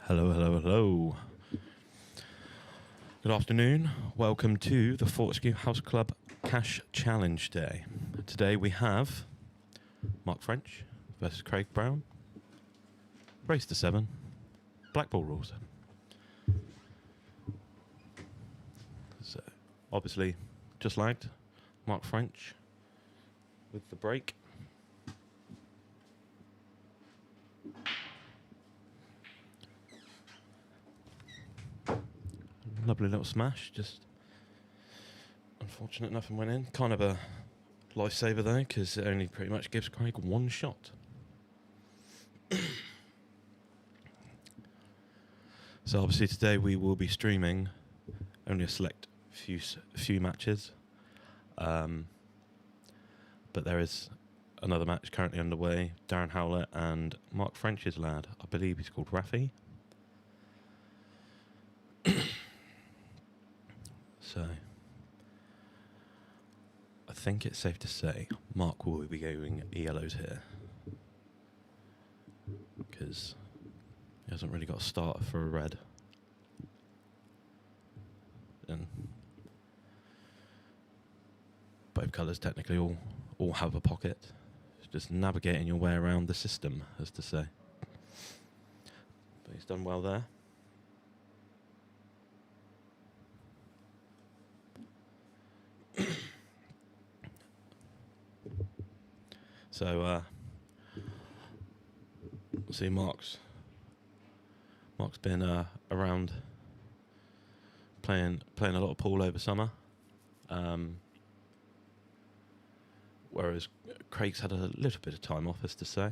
Hello, hello, hello. Good afternoon. Welcome to the Fortescue House Club Cash Challenge Day. Today we have Mark French versus Craig Brown. Race to 7. Blackball Rules. So, obviously, just lagged. Mark French with the break. Lovely little smash, just unfortunate nothing went in. Kind of a lifesaver though, because it only pretty much gives Craig one shot. So obviously today we will be streaming only a select few matches, but there is another match currently underway. Darren Howlett and Mark French's lad, I believe he's called Rafi. So I think it's safe to say Mark will be going yellows here, because he hasn't really got a starter for a red. And both colours technically all have a pocket. It's just navigating your way around the system, as to say. But he's done well there. So see, Mark's been around playing a lot of pool over summer, whereas Craig's had a little bit of time off, as to say.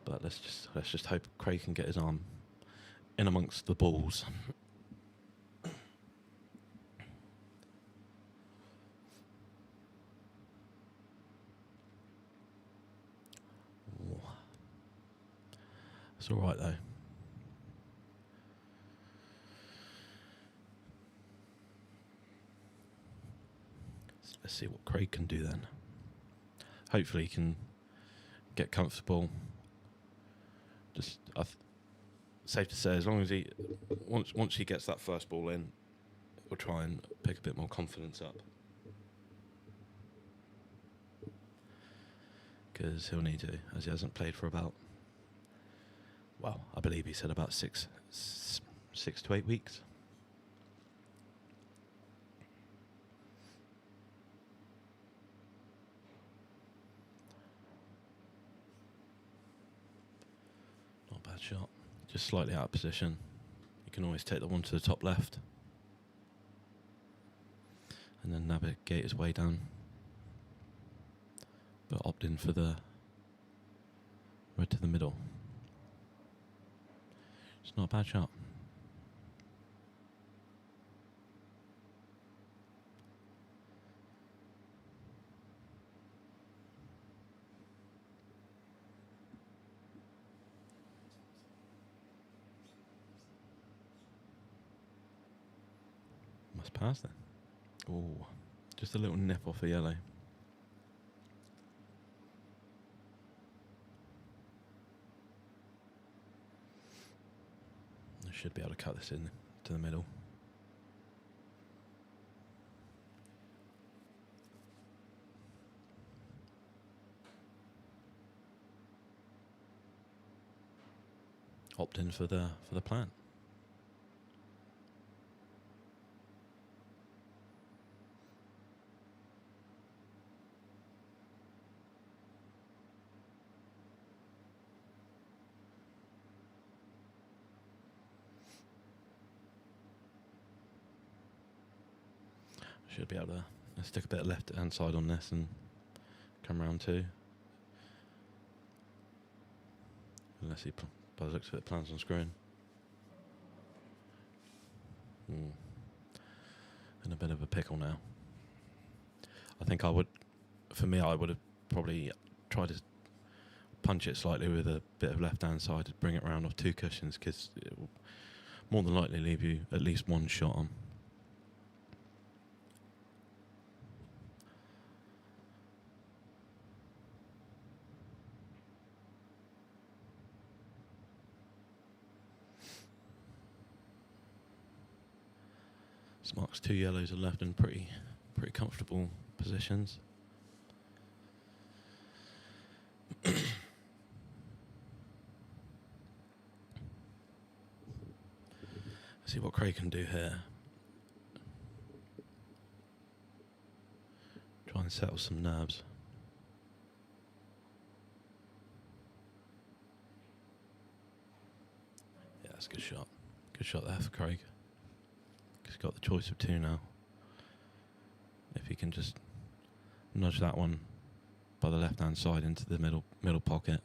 But let's just hope Craig can get his arm in amongst the balls. It's all right though. Let's see what Craig can do then. Hopefully he can get comfortable. Just safe to say, as long as he once he gets that first ball in, we'll try and pick a bit more confidence up, because he'll need to, as he hasn't played for about, well, I believe he said about 6 to 8 weeks. Not a bad shot. Just slightly out of position. You can always take the one to the top left and then navigate his way down, but opt in for the red to the middle. It's not a bad shot. Must pass then. Oh, just a little nip off the yellow. I should be able to cut this in to the middle. Opt in for the plant. Should be able to stick a bit of left hand side on this and come round too. Unless he, by the looks of it, plans on screwing. In a bit of a pickle now. I think I would have probably tried to punch it slightly with a bit of left hand side to bring it round off 2 cushions, because it will more than likely leave you at least one shot on. Mark's 2 yellows are left in pretty comfortable positions. See what Craig can do here. Try and settle some nerves. Yeah, that's a good shot. Good shot there for Craig. He's got the choice of 2 now. If he can just nudge that one by the left-hand side into the middle pocket,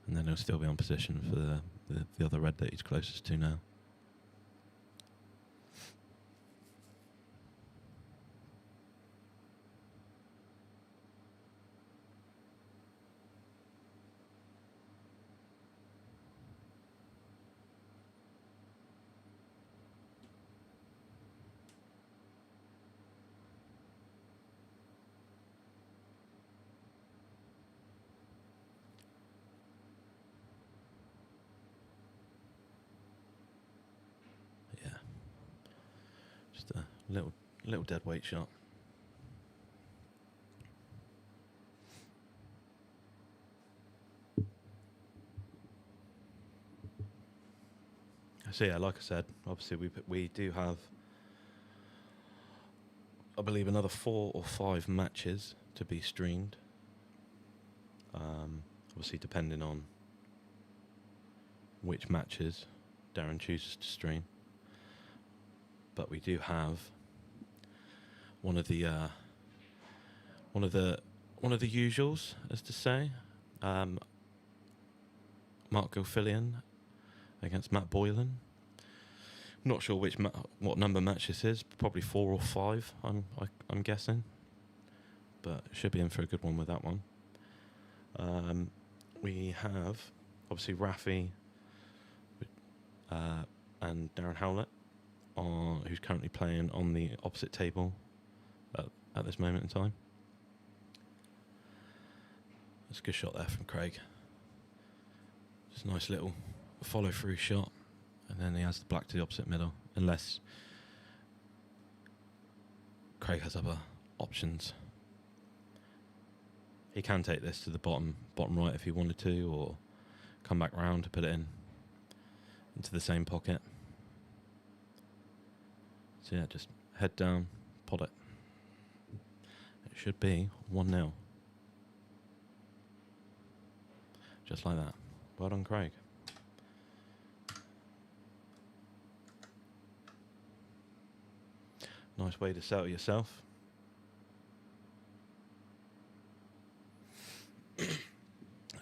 and then he'll still be on position for the other red that he's closest to now. Just a little dead weight shot. So yeah, like I said, obviously we do have, I believe, another 4 or 5 matches to be streamed. Obviously, depending on which matches Darren chooses to stream. But we do have one of the usuals, as to say, Mark Gilfillian against Matt Boylan. Not sure what number match this is. Probably 4 or 5. I'm guessing, but should be in for a good one with that one. We have obviously Rafi and Darren Howlett, who's currently playing on the opposite table at this moment in time. That's a good shot there from Craig. Just a nice little follow-through shot. And then he has the black to the opposite middle, unless Craig has other options. He can take this to the bottom right if he wanted to, or come back round to put it into the same pocket. So yeah, just head down, pot it. It should be 1-0. Just like that. Well done, Craig. Nice way to settle yourself.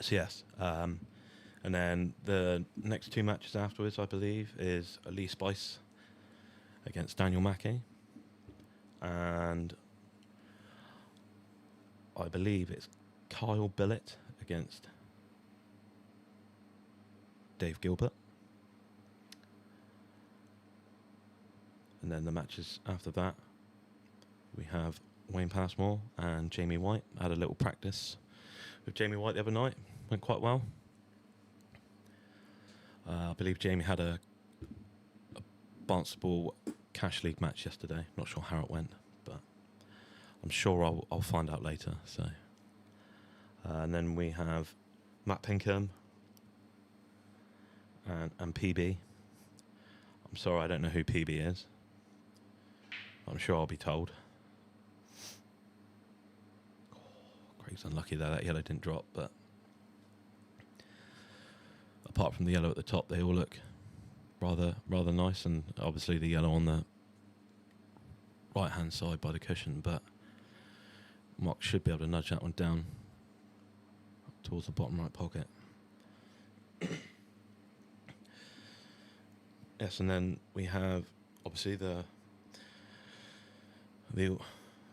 So yes, and then the next 2 matches afterwards, I believe, is Lee Spice against Daniel Mackey, and I believe it's Kyle Billett against Dave Gilbert. And then the matches after that, we have Wayne Passmore and Jamie White. I had a little practice with Jamie White the other night. Went quite well. I believe Jamie had a Barnstable Cash League match yesterday. Not sure how it went, but I'm sure I'll find out later. So, and then we have Matt Pinkham and PB. I'm sorry, I don't know who PB is. I'm sure I'll be told. Craig's unlucky that yellow didn't drop, but apart from the yellow at the top, they all look rather nice, and obviously the yellow on the right-hand side by the cushion, but Mark should be able to nudge that one down towards the bottom right pocket. Yes, and then we have obviously the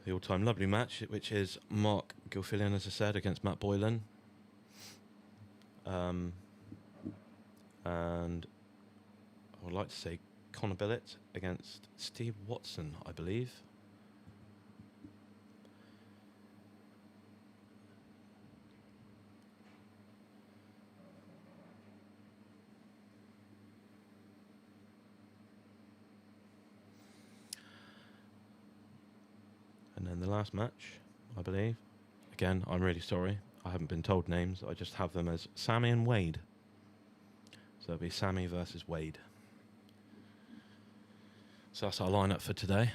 all-time lovely match, which is Mark Gilfillian, as I said, against Matt Boylan. And I would like to say Connor Billett against Steve Watson, I believe. the last match, I believe. Again, I'm really sorry. I haven't been told names. I just have them as Sammy and Wade. So it'll be Sammy versus Wade. So that's our lineup for today.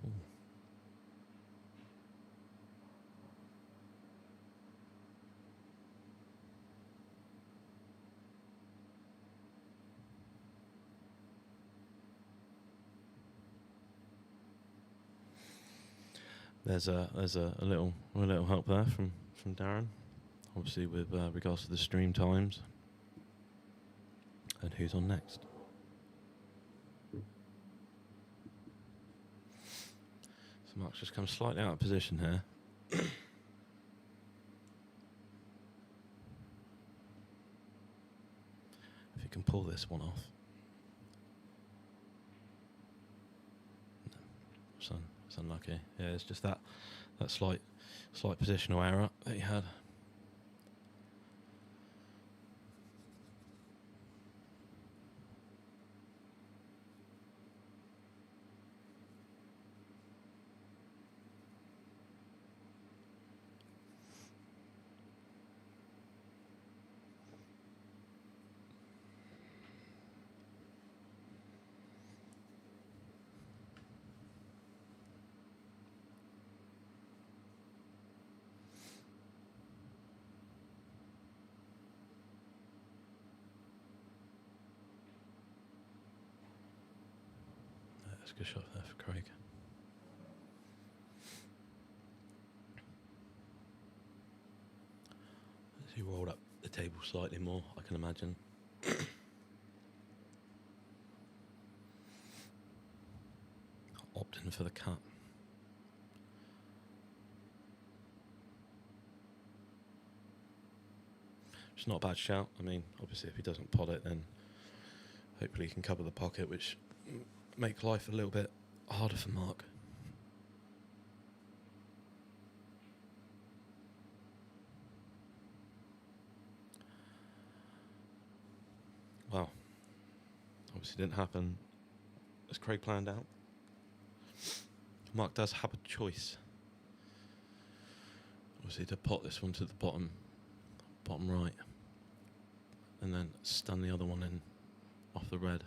Ooh. There's a little help there from Darren, obviously with regards to the stream times and who's on next. So Mark's just come slightly out of position here. If you can pull this one off. No, it's unlucky. Yeah, it's just that slight positional error that he had. That's a good shot there for Craig. As he rolled up the table slightly more, I can imagine. Opting for the cut. It's not a bad shout. I mean, obviously if he doesn't pot it, then hopefully he can cover the pocket, which make life a little bit harder for Mark. Well, obviously didn't happen as Craig planned out. Mark does have a choice. Obviously to pot this one to the bottom right, and then stun the other one in off the red.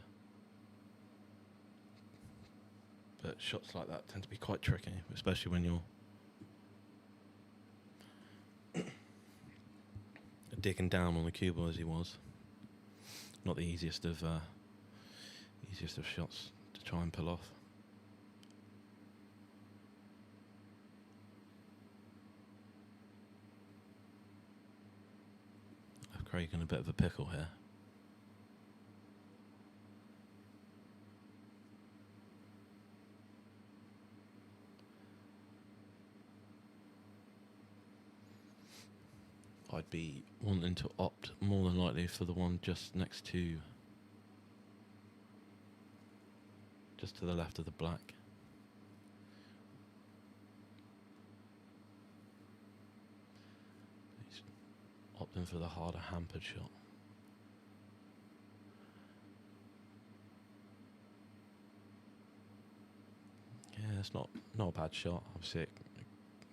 But shots like that tend to be quite tricky, especially when you're digging down on the cue ball as he was. Not the easiest of shots to try and pull off. I've Craig in a bit of a pickle here. I'd be wanting to opt more than likely for the one just next to, just to the left of the black. He's opting for the harder hampered shot. Yeah, it's not a bad shot. Obviously,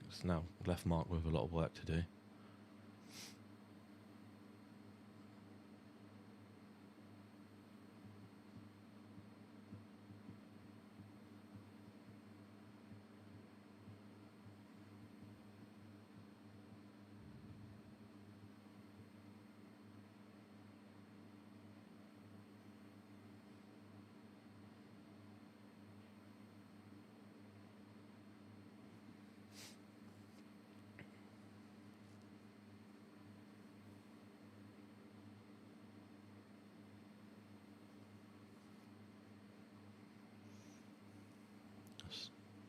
it's now left Mark with a lot of work to do.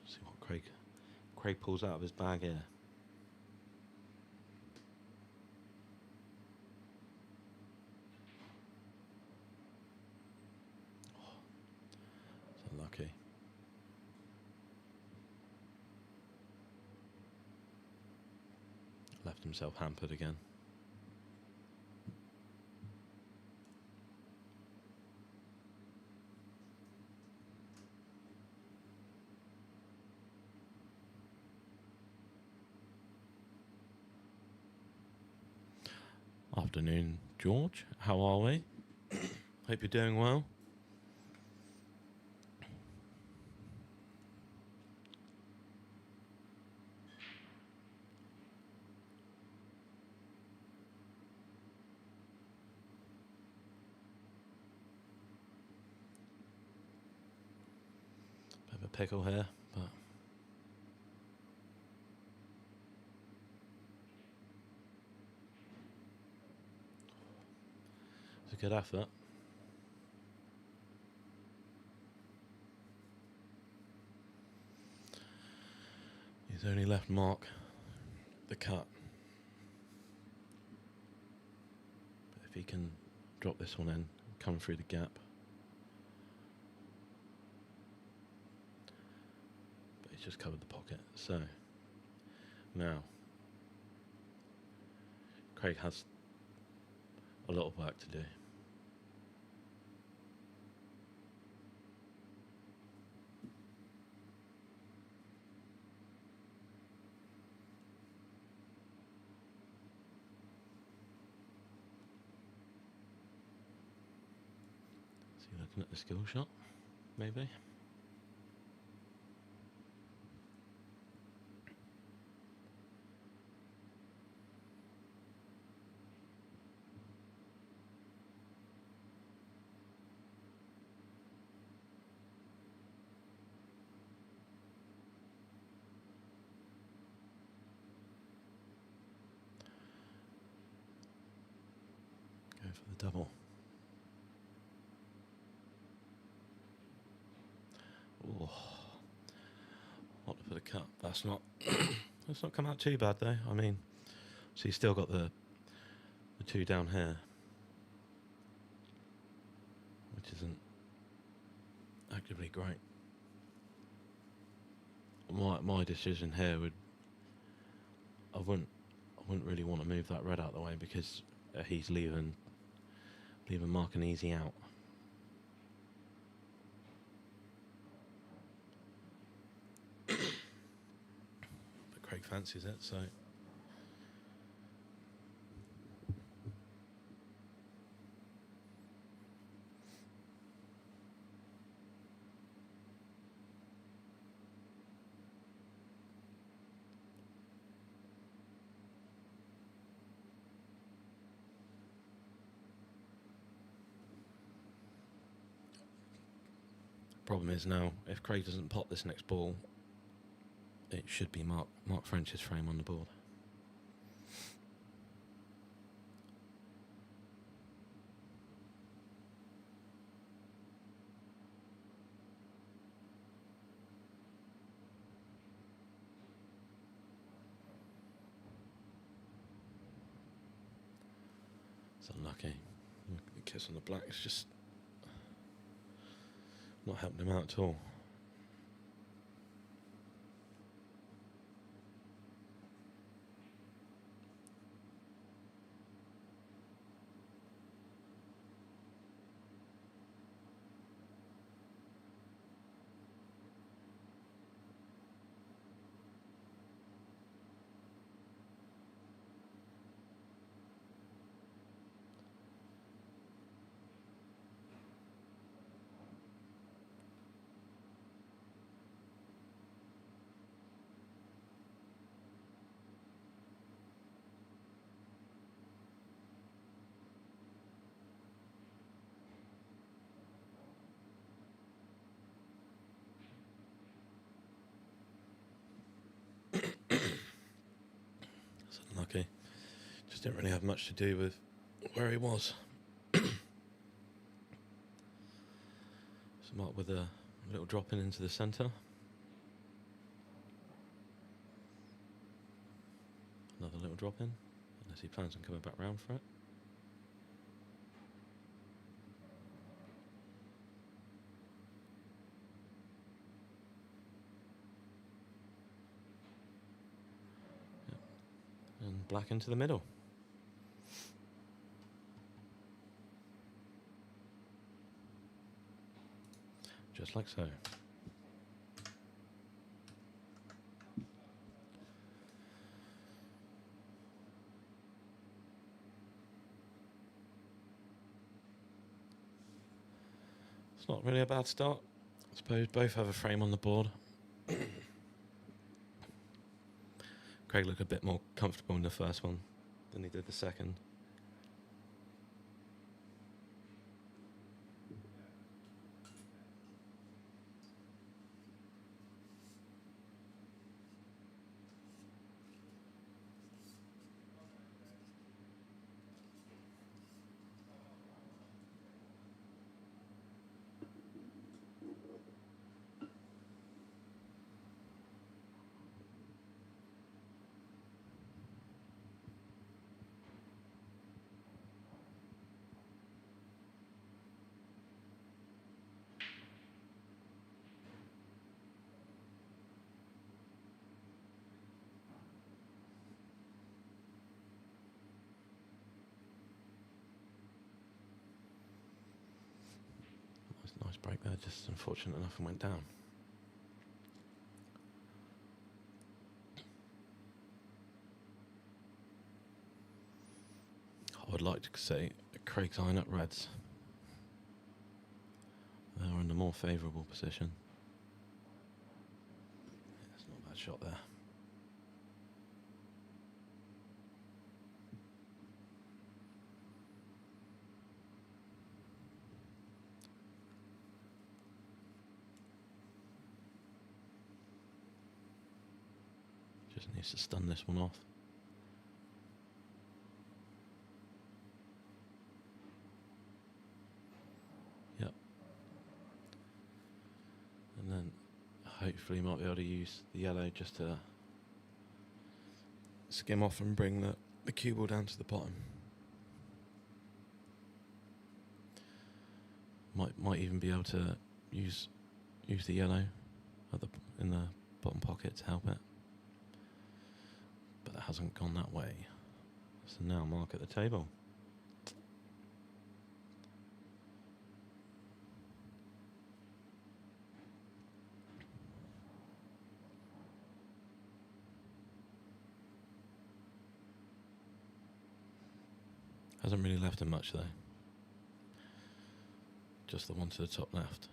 See what Craig pulls out of his bag here. Oh, it's unlucky. Left himself hampered again. afternoon, George. How are we? Hope you're doing well. Bit of a pickle here, but it's a good effort. He's only left Mark the cut. But if he can drop this one in, come through the gap. But he's just covered the pocket. So now Craig has a lot of work to do. Is he looking at the skill shot? Maybe. Go for the double. Oh, what for the cut? That's not. That's not come out too bad though. I mean, so he's still got the two down here, which isn't actively great. My decision here would, I wouldn't really want to move that red out of the way because he's leaving Mark an easy out. But Craig fancies it, so. Problem is now, if Craig doesn't pot this next ball, it should be Mark French's frame on the board. It's unlucky. The kiss on the black is just not helping him out at all. It's unlucky. Just didn't really have much to do with where he was. So Mark with a little drop in into the centre. Another little drop in, unless he plans on coming back round for it. Yep. And black into the middle. Just like so. It's not really a bad start. I suppose both have a frame on the board. Craig looked a bit more comfortable in the first one than he did the second. Nice break there, just unfortunate enough and went down. I would like to say Craig's eyeing up reds. They're in a more favourable position. That's not a bad shot there. Just needs to stun this one off. Yep. And then hopefully might be able to use the yellow just to skim off and bring the cue ball down to the bottom. Might even be able to use the yellow in the bottom pocket to help it. But that hasn't gone that way. So now mark at the table. Hasn't really left him much though. Just the one to the top left.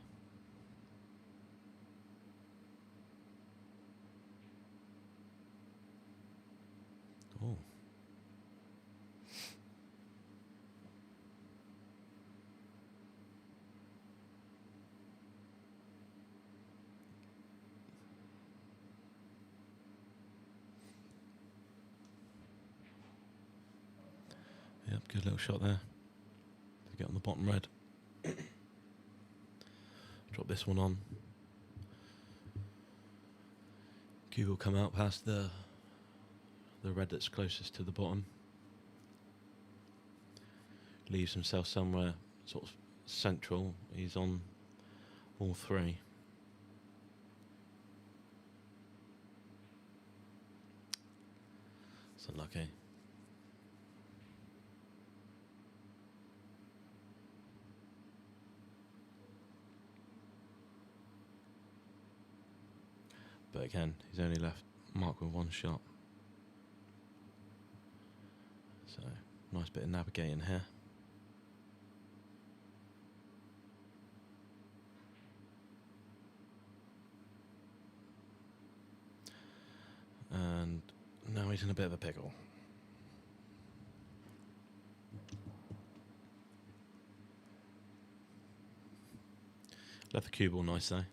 Oh. Yep, good little shot there to get on the bottom red. Drop this one on. Cue will come out past the red that's closest to the bottom. Leaves himself somewhere sort of central. He's on all three. It's unlucky. But again, he's only left Mark with one shot. So, nice bit of navigating here. And now he's in a bit of a pickle. Left the cue ball nice though.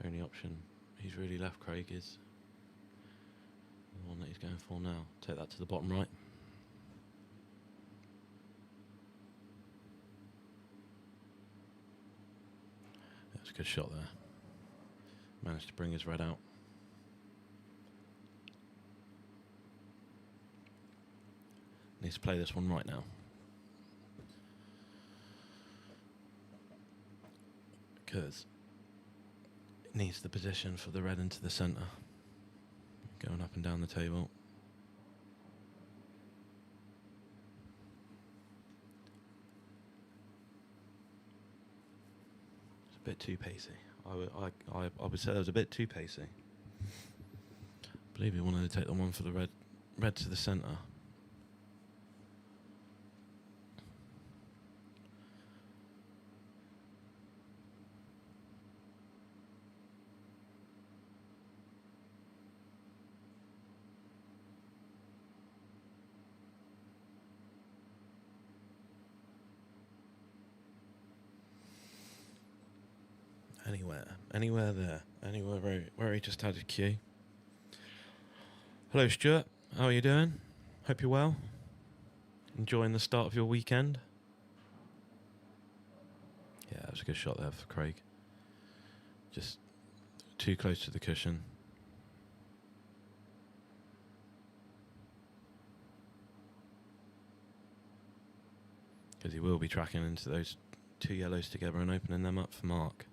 Only option he's really left, Craig, is the one that he's going for now. Take that to the bottom right. That's a good shot there. Managed to bring his red out. Needs to play this one right now. Because needs the position for the red into the centre. Going up and down the table. A bit too pacey. I would say that was a bit too pacey. I believe he wanted to take the one for the red to the centre. Anywhere where he just had a cue. Hello, Stuart. How are you doing? Hope you're well. Enjoying the start of your weekend? Yeah, that was a good shot there for Craig. Just too close to the cushion. Because he will be tracking into those two yellows together and opening them up for Mark.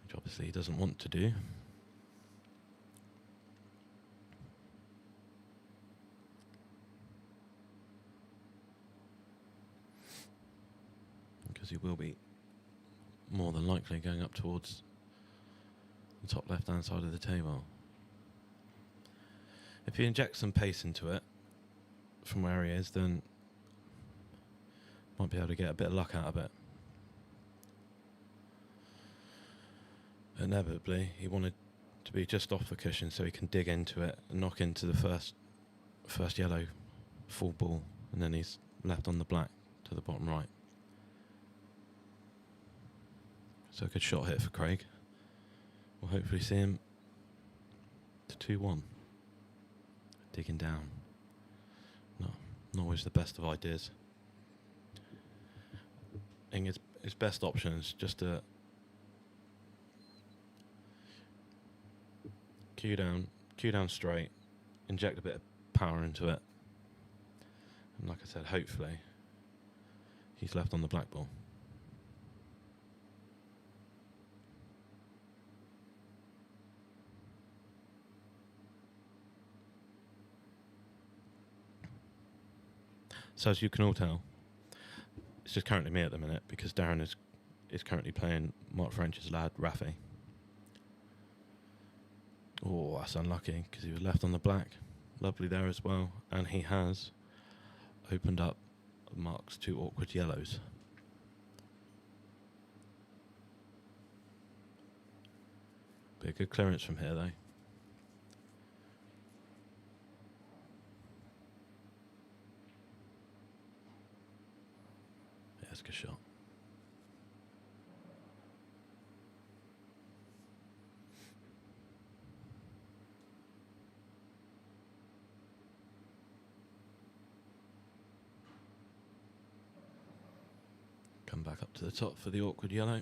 Which obviously he doesn't want to do. Because he will be more than likely going up towards the top left-hand side of the table. If he injects some pace into it from where he is, then might be able to get a bit of luck out of it. Inevitably, he wanted to be just off the cushion so he can dig into it and knock into the first yellow full ball, and then he's left on the black to the bottom right. So a good shot hit for Craig. We'll hopefully see him to 2-1. Digging down. No, not always the best of ideas. I think his best option is just to cue down straight, inject a bit of power into it, and like I said, hopefully he's left on the black ball. So as you can all tell, it's just currently me at the minute because Darren is currently playing Mark French's lad, Rafi. Oh, that's unlucky because he was left on the black. Lovely there as well. And he has opened up Mark's two awkward yellows. Be a good clearance from here, though. Yeah, that's a good shot. Come back up to the top for the awkward yellow.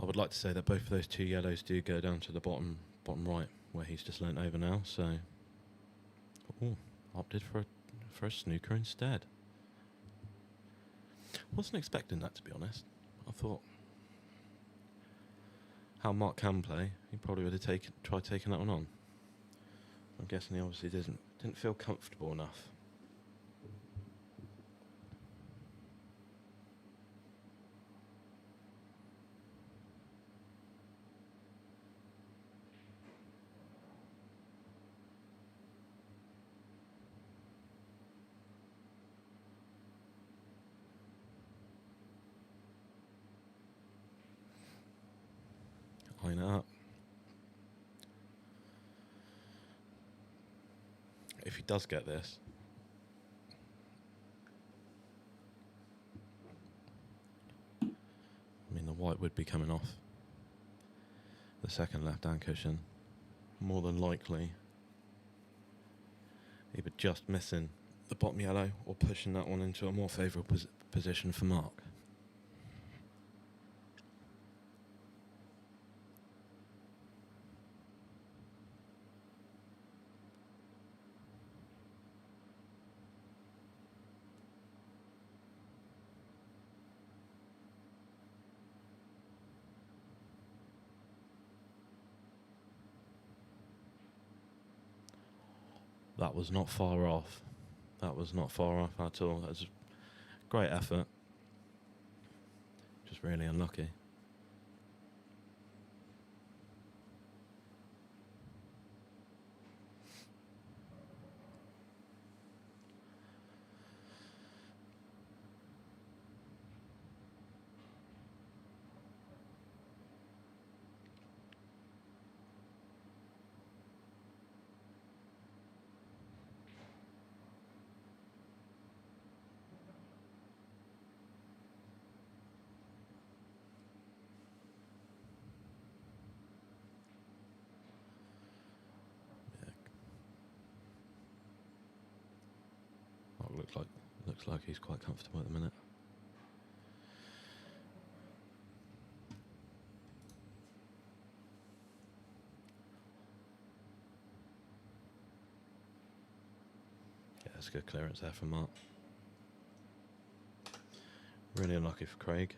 I would like to say that both of those two yellows do go down to the bottom right, where he's just leant over now. So, opted for a snooker instead. Wasn't expecting that, to be honest. I thought how Mark can play, he probably would have tried taking that one on. I'm guessing he obviously didn't feel comfortable enough. Line it up. If he does get this, I mean the white would be coming off the second left-hand cushion. More than likely, either just missing the bottom yellow or pushing that one into a more favourable position for Mark. That was not far off. That was not far off at all. That was a great effort. Just really unlucky. Oh, looks like he's quite comfortable at the minute. Yeah, that's a good clearance there from Mark. Really unlucky for Craig.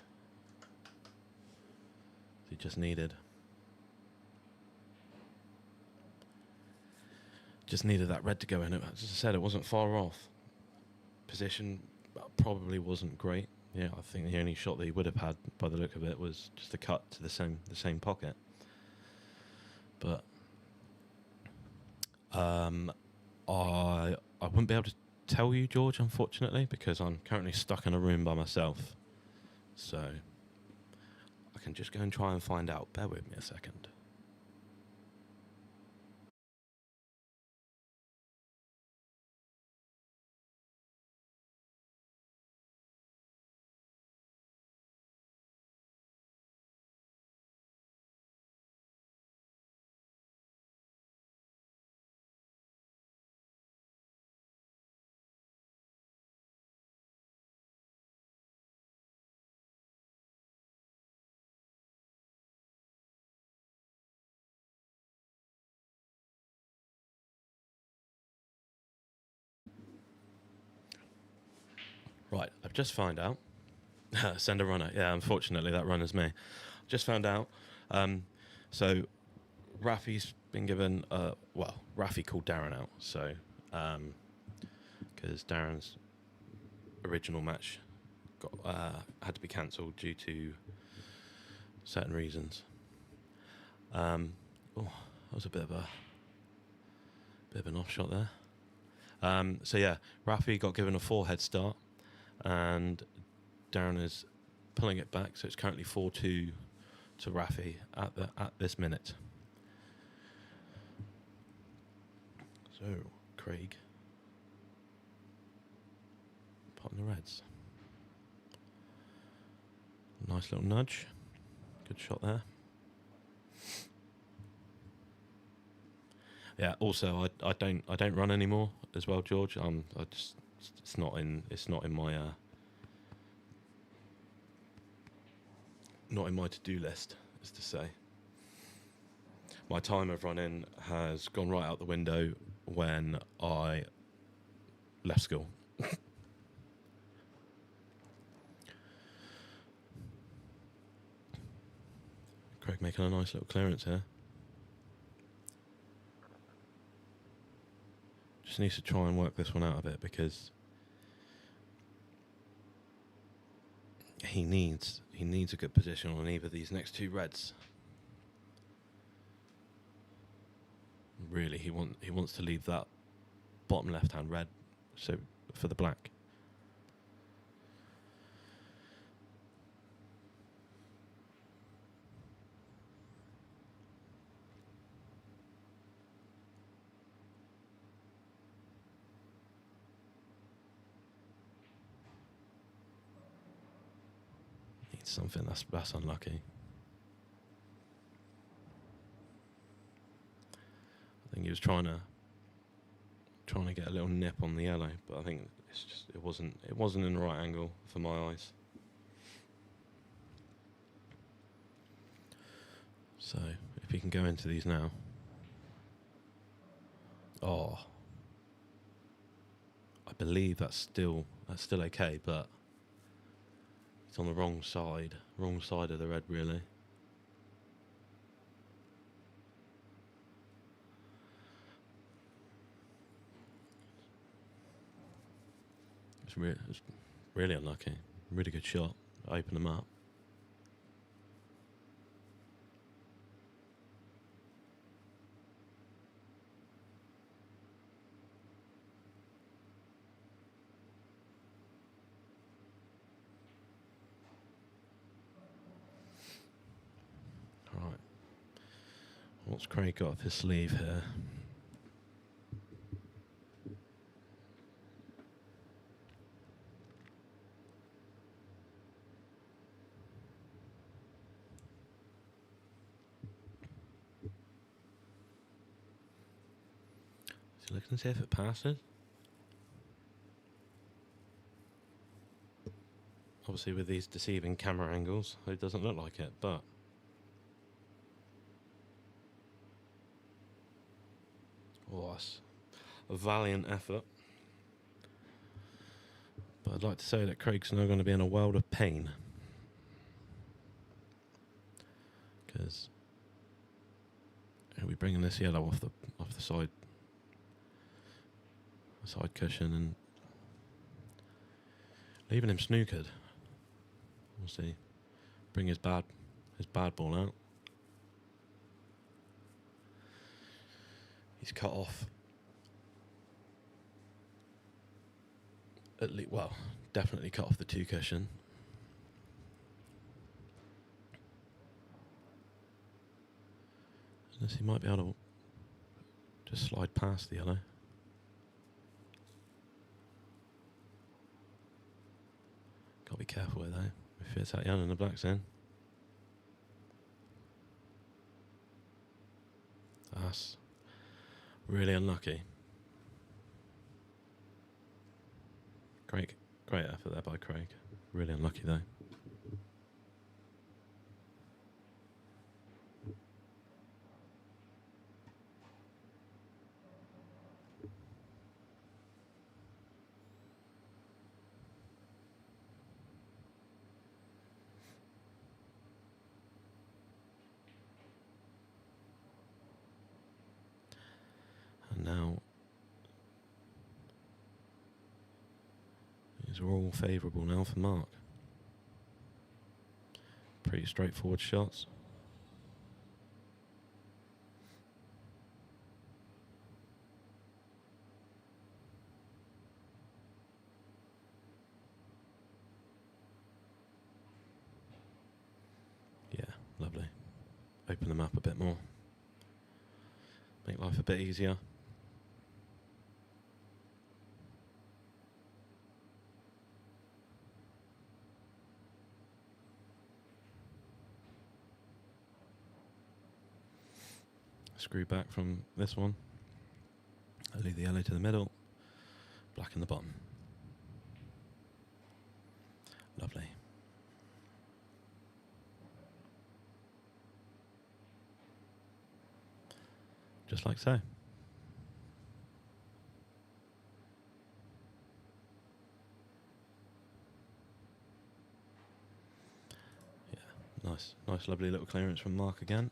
He just needed that red to go in. As I said, it wasn't far off. Position probably wasn't great. Yeah, I think the only shot that he would have had, by the look of it, was just a cut to the same pocket. But I wouldn't be able to tell you, George, unfortunately, because I'm currently stuck in a room by myself. So I can just go and try and find out. Bear with me a second. Right, I've just found out. Send a runner. Yeah, unfortunately, that runner's me. Just found out. So Rafi's been given, Rafi called Darren out. So, because Darren's original match had to be cancelled due to certain reasons. That was a bit of an off shot there. So yeah, Rafi got given a 4 head start, and Darren is pulling it back. So it's currently 4-2 to Rafi at this minute. So Craig potting the reds. Nice little nudge. Good shot there. Yeah. Also, I don't run anymore as well, George. It's not in my not in my to-do list, as to say. My time of running has gone right out the window when I left school. Craig making a nice little clearance here. Just needs to try and work this one out a bit, because he needs a good position on either of these next 2 reds. Really, he wants to leave that bottom left-hand red, so for the black. Needs something that's unlucky. I think he was trying to get a little nip on the yellow, but I think it wasn't in the right angle for my eyes. So if he can go into these now. Oh, I believe that's still okay, but it's on the wrong side of the red, really. It's really unlucky. Really good shot. Open them up. Right. What's Craig got up his sleeve here? Is he looking to see if it passes? Obviously with these deceiving camera angles, it doesn't look like it, but... Oh, that's a valiant effort. But I'd like to say that Craig's now going to be in a world of pain. Because he'll be bringing this yellow off the side cushion and leaving him snookered. We'll see. Bring his bad ball out. He's cut off. At least, well, definitely cut off the 2 cushion. Unless he might be able to just slide past the yellow. Got to be careful with that. If it's that yellow and the black's in. That's really unlucky. Great effort there by Craig. Really unlucky though. And now these are all favourable now for Mark. Pretty straightforward shots. Yeah, lovely. Open them up a bit more. Make life a bit easier. Screw back from this one. I leave the yellow to the middle, black in the bottom. Lovely. Just like so. Yeah, nice lovely little clearance from Mark again.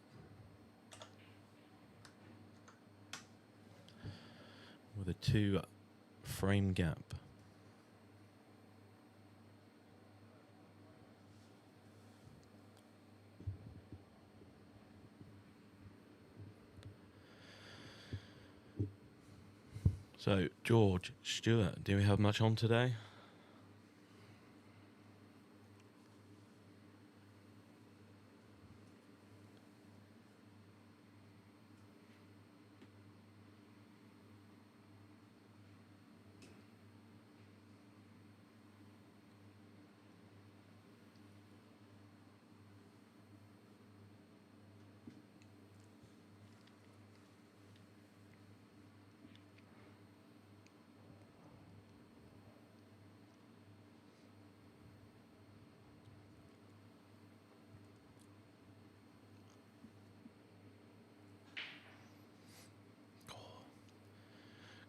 With a 2 frame gap. So, George, Stuart, do we have much on today?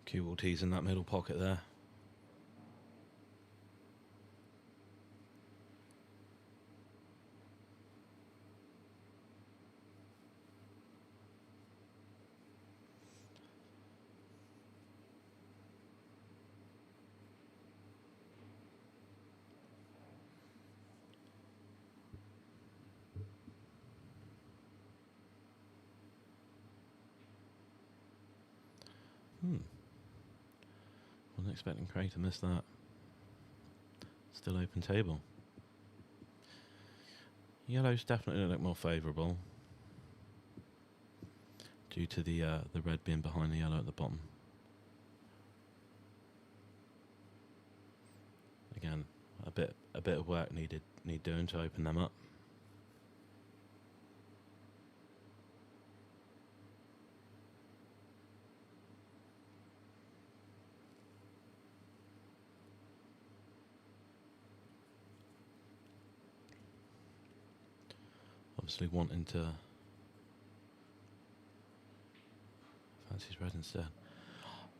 Cue ball tees in that middle pocket there. Wasn't expecting Craig to miss that. Still open table. Yellows definitely look more favourable due to the red being behind the yellow at the bottom. Again, a bit of work need doing to open them up. Obviously wanting to fancies red instead.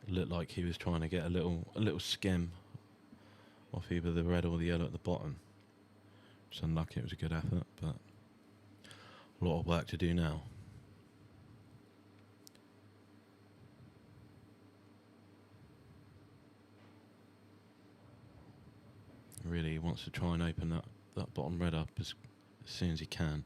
It looked like he was trying to get a little skim off either the red or the yellow at the bottom. It's unlucky, it was a good effort, but a lot of work to do now. Really, he wants to try and open that bottom red up as soon as he can.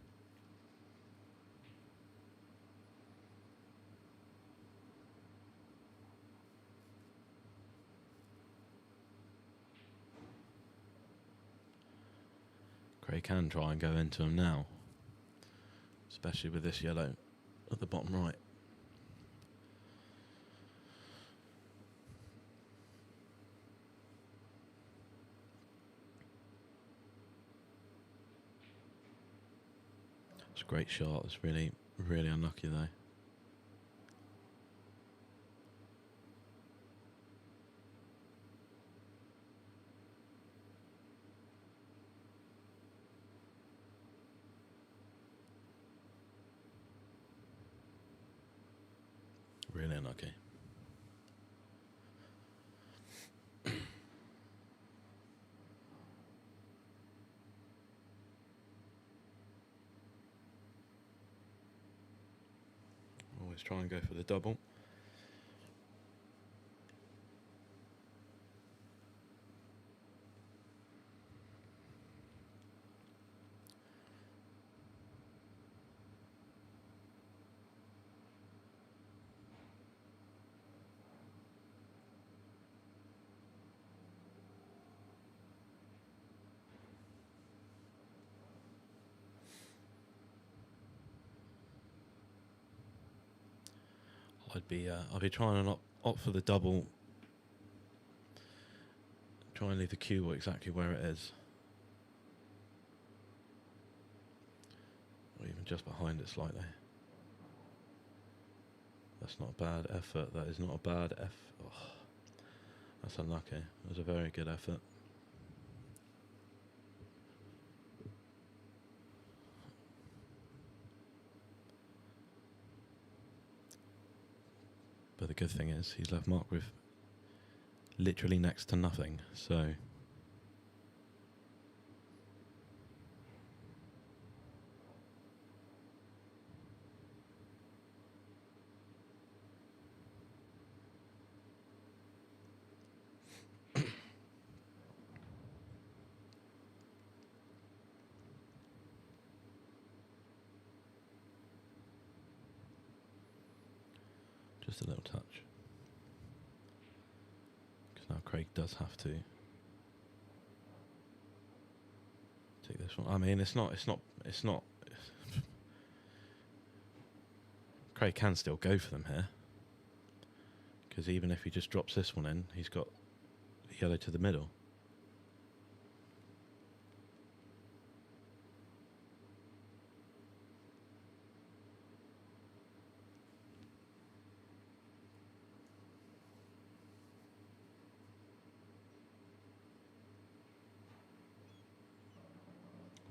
Craig can try and go into him now, especially with this yellow at the bottom right. It's a great shot. It's really, really unlucky though. Really unlucky. Always try and go for the double. I'd be trying to opt for the double. Try and leave the cue ball exactly where it is, or even just behind it slightly. That's not a bad effort. That is not a bad effort. Oh, that's unlucky. It was a very good effort. But the good thing is he's left Mark with literally next to nothing, so just a little touch. Because now Craig does have to take this one. I mean, it's not. Craig can still go for them here, because even if he just drops this one in, he's got yellow to the middle.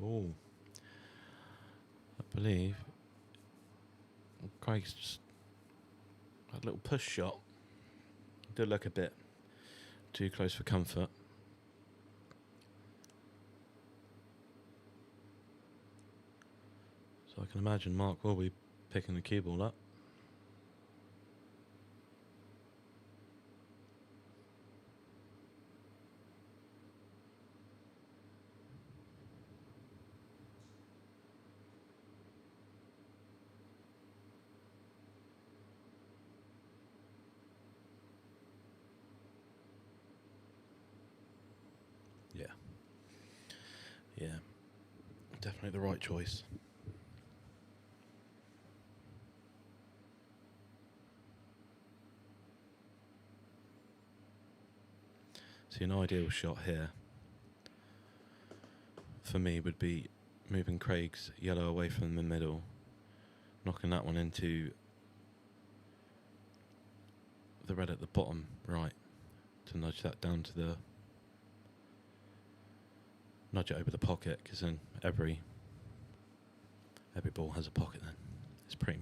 Oh, I believe Craig's just had a little push shot. Did look a bit too close for comfort. So I can imagine Mark will be picking the cue ball up. Make the right choice. See, an ideal shot here for me would be moving Craig's yellow away from the middle, knocking that one into the red at the bottom right to nudge that down to the nudge it over the pocket, because then every ball has a pocket. Then it's pretty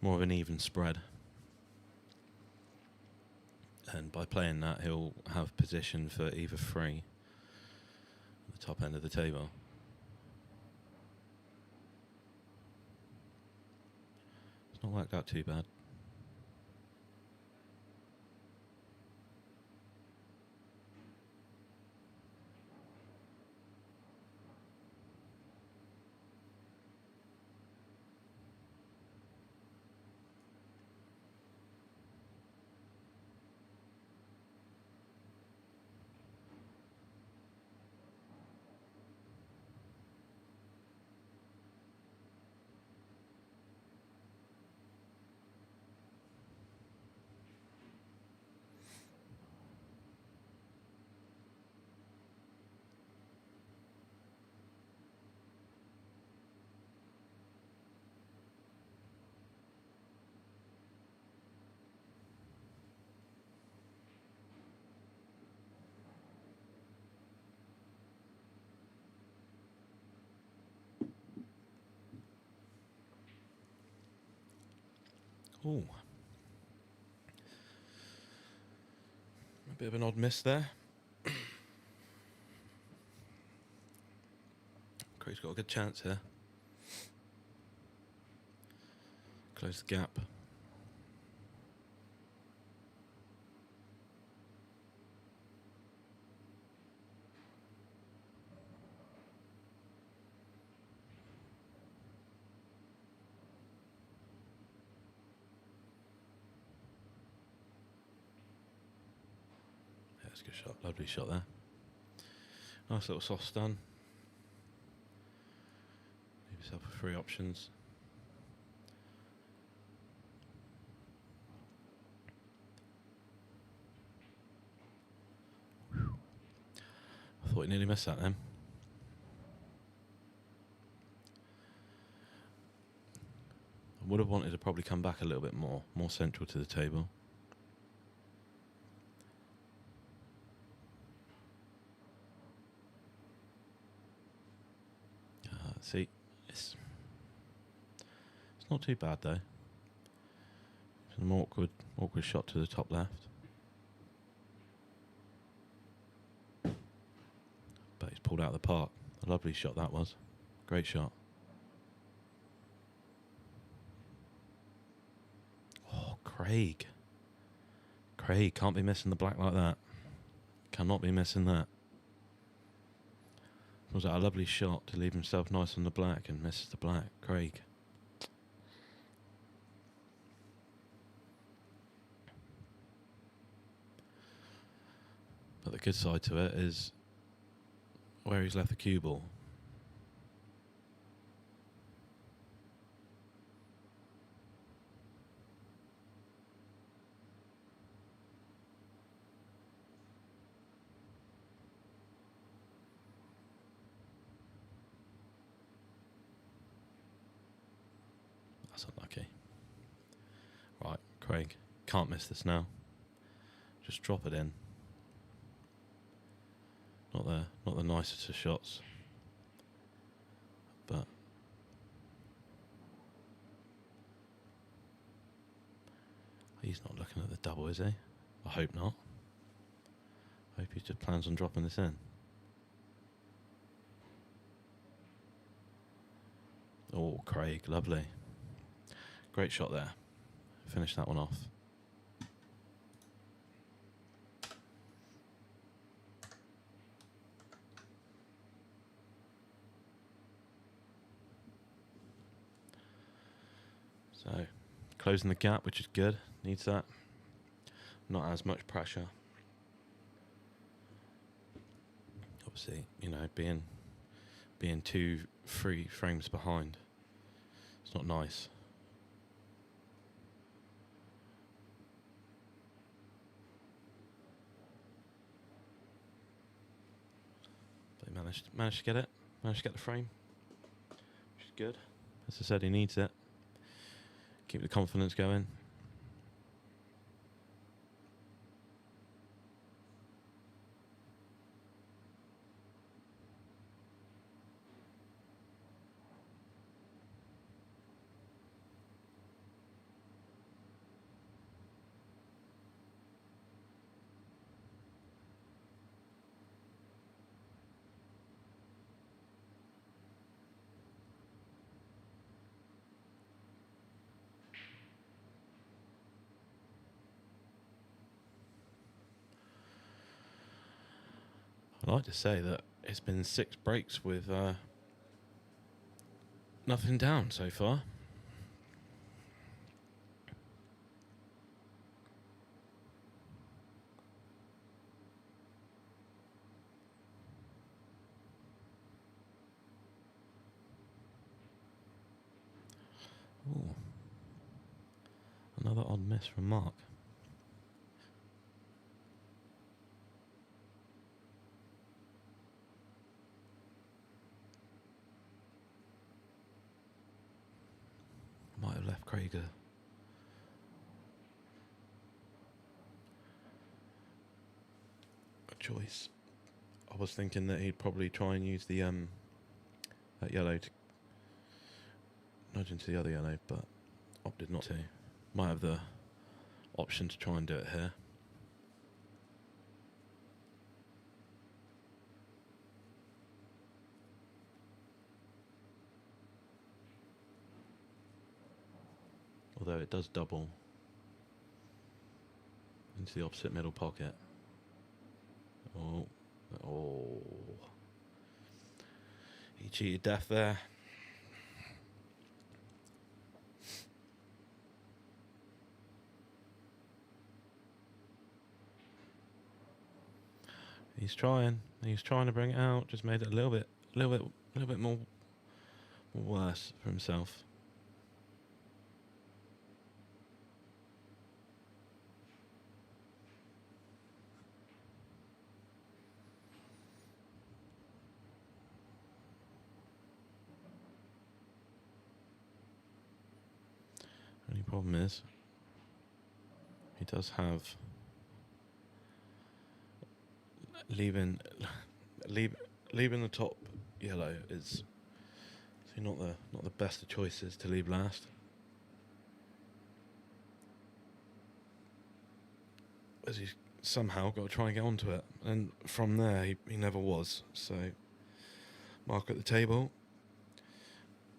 more of an even spread, and by playing that he'll have position for either three at the top end of the table. It's not worked out too bad. Ooh. A bit of an odd miss there. Craig's got a good chance here. Close the gap. That's a good shot, lovely shot there. Nice little soft stun. Leave yourself with 3 options. Whew. I thought he nearly missed that then. I would have wanted to probably come back a little bit more central to the table. See, it's not too bad though. It's an awkward shot to the top left. But he's pulled out of the park. A lovely shot that was. Great shot. Oh, Craig. Craig can't be missing the black like that. Cannot be missing that. Was that a lovely shot to leave himself nice on the black and misses the black? Craig. But the good side to it is where he's left the cue ball. That's unlucky. Right, Craig, can't miss this now. Just drop it in. Not the nicest of shots, but he's not looking at the double, is he? I hope not. I hope he just plans on dropping this in. Oh, Craig, lovely. Great shot there. Finish that one off. So, closing the gap, which is good. Needs that. Not as much pressure. Obviously, you know, being too 3 frames behind. It's not nice. But he managed to get it. Managed to get the frame, which is good. As I said, he needs it. Keep the confidence going. I'd like to say that it's been 6 breaks with nothing down so far. Ooh. Another odd miss from Mark. Might have left Craig a choice. I was thinking that he'd probably try and use the that yellow to nudge into the other yellow, but opted not to. Might have the option to try and do it here. Although it does double into the opposite middle pocket. Oh. He cheated death there. He's trying to bring it out. Just made it a little bit more worse for himself. Only problem is, he does have leaving the top yellow is not the best of choices to leave last. As he's somehow got to try and get onto it, and from there he never was. So Mark at the table,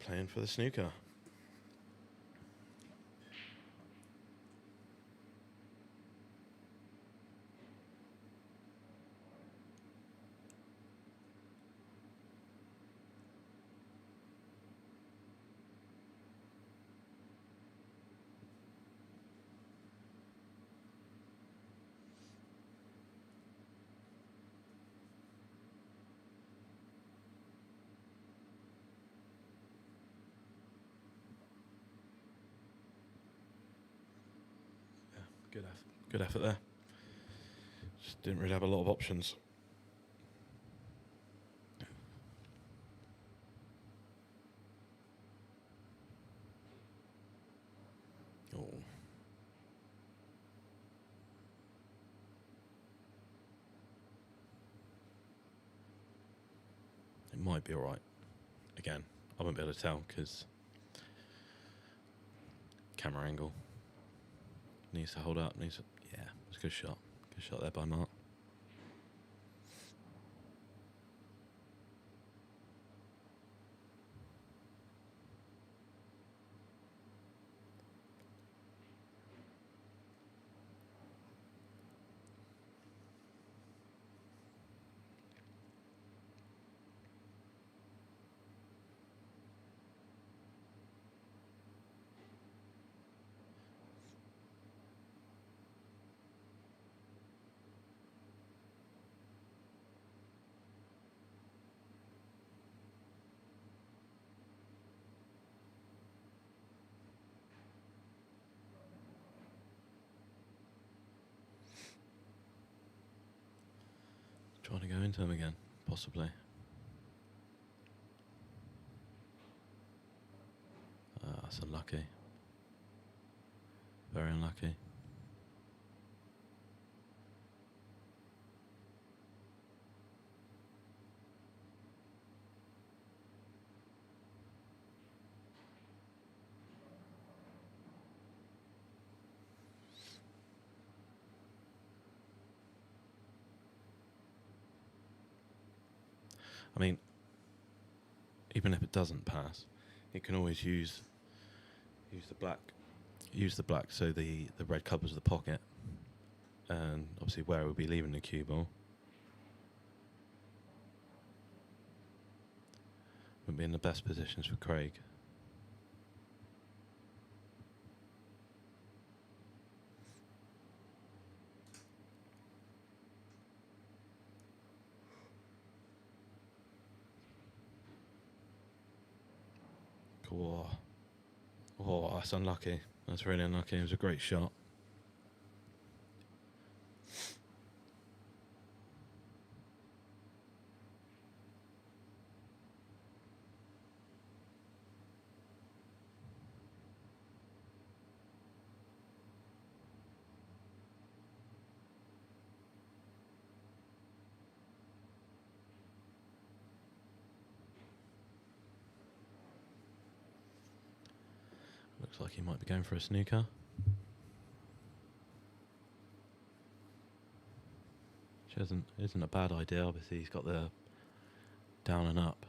playing for the snooker. Good effort there. Just didn't really have a lot of options. Oh. It might be alright. Again, I won't be able to tell because camera angle. Needs to hold up. Yeah, it's a good shot. Good shot there by Mark. Trying to go into them again, possibly. That's unlucky. Very unlucky. I mean, even if it doesn't pass, you can always use the black. Use the black so the red covers the pocket, and obviously where we'll be leaving the cue ball would be in the best positions for Craig. Cool. Oh, that's unlucky. That's really unlucky. It was a great shot. Looks like he might be going for a snooker. Which isn't a bad idea. Obviously, he's got the down and up.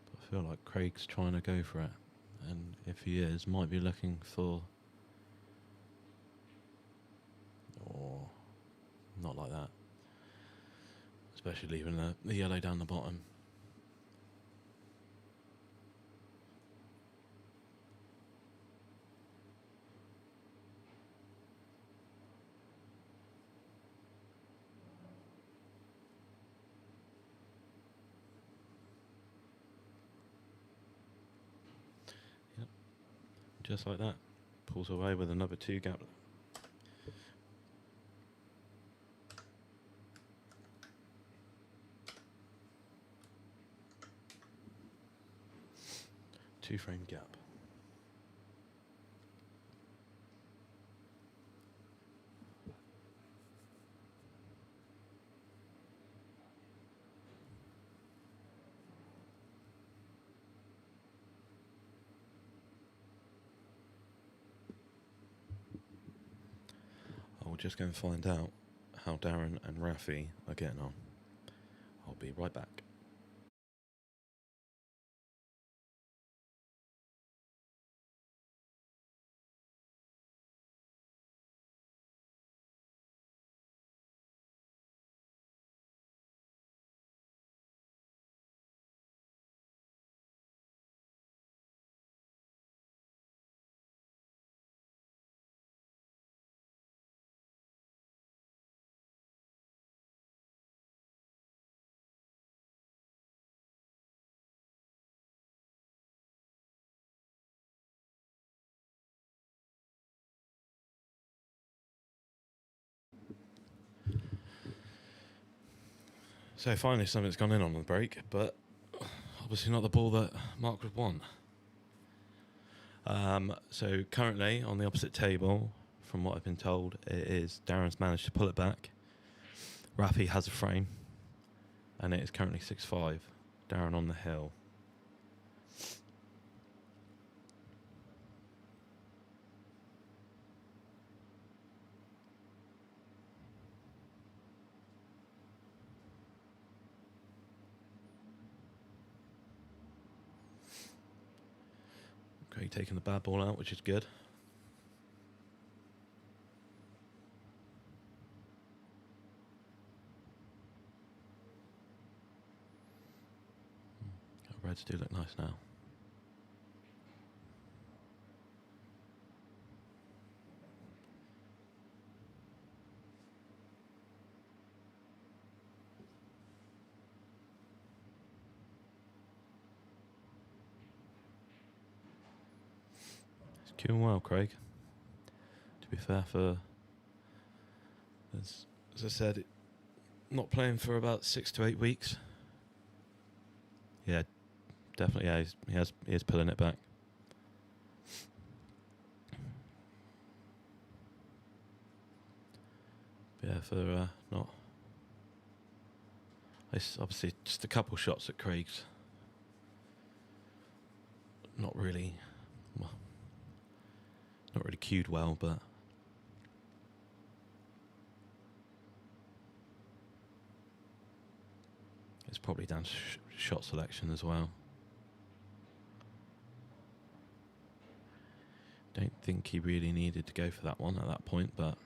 But I feel like Craig's trying to go for it. And if he is, might be looking for... Or not like that. Especially leaving the yellow down the bottom. Yep. Just like that. Pulls away with another 2 gap. Two-frame gap. I'll just go and find out how Darren and Rafi are getting on. I'll be right back. So finally something's gone in on the break, but obviously not the ball that Mark would want. So currently on the opposite table, from what I've been told, it is Darren's managed to pull it back. Rafi has a frame, and it is currently 6-5. Darren on the hill. Craig taking the bad ball out, which is good. Reds do look nice now. It's doing well, Craig. be fair, for as I said, not playing for about 6 to 8 weeks. Yeah, definitely. Yeah, he is pulling it back. But yeah, for not. It's obviously just a couple shots at Craig's. Not really cued well, but it's probably down to shot selection as well. Don't think he really needed to go for that one at that point, but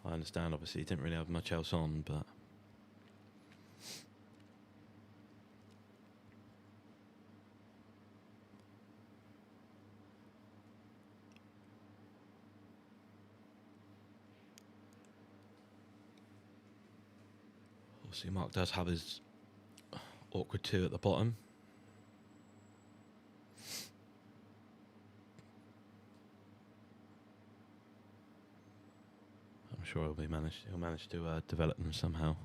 I understand, obviously, he didn't really have much else on, but obviously Mark does have his awkward 2 at the bottom. I'm sure he'll manage to develop them somehow.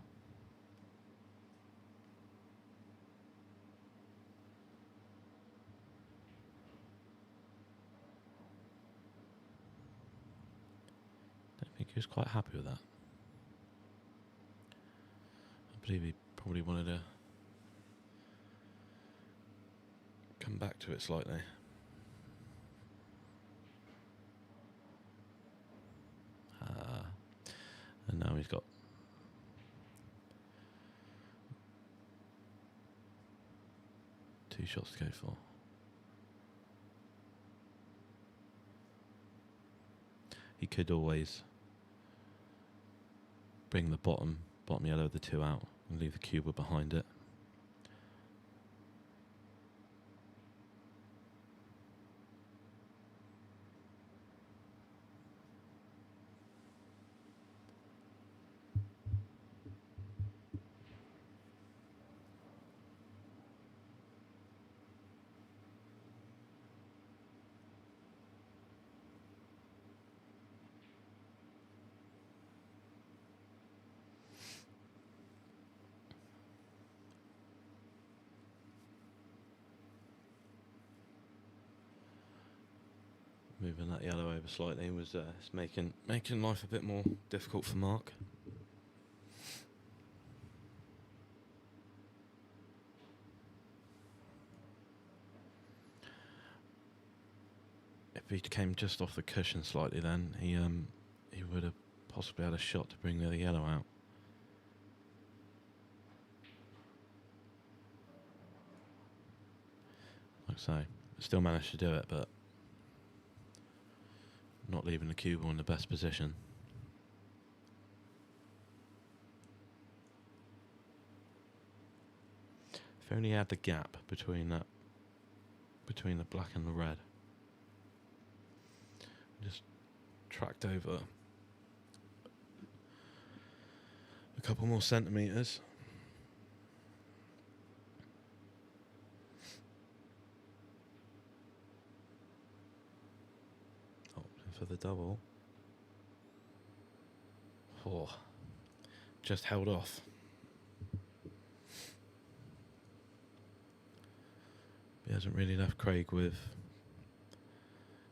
Don't think he was quite happy with that. I believe he probably wanted to come back to it slightly. And now he's got two shots to go for. He could always bring the bottom yellow of the 2 out and leave the cube behind it. Moving that yellow over slightly was making life a bit more difficult for Mark. If he came just off the cushion slightly, then he would have possibly had a shot to bring the yellow out. Like I say, still managed to do it, but not leaving the cue ball in the best position. If only he had the gap between the black and the red. Just tracked over a couple more centimetres. For the double. Oh, just held off. He hasn't really left Craig with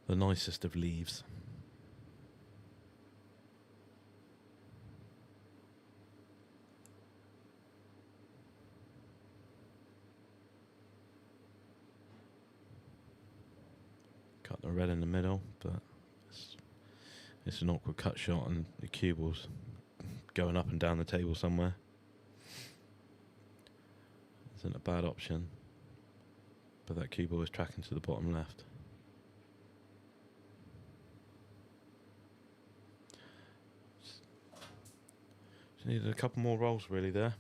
the nicest of leaves. Cut the red in the middle, but it's an awkward cut shot and the cue ball's going up and down the table somewhere. Isn't a bad option, but that cue ball is tracking to the bottom left. Just needed a couple more rolls really there.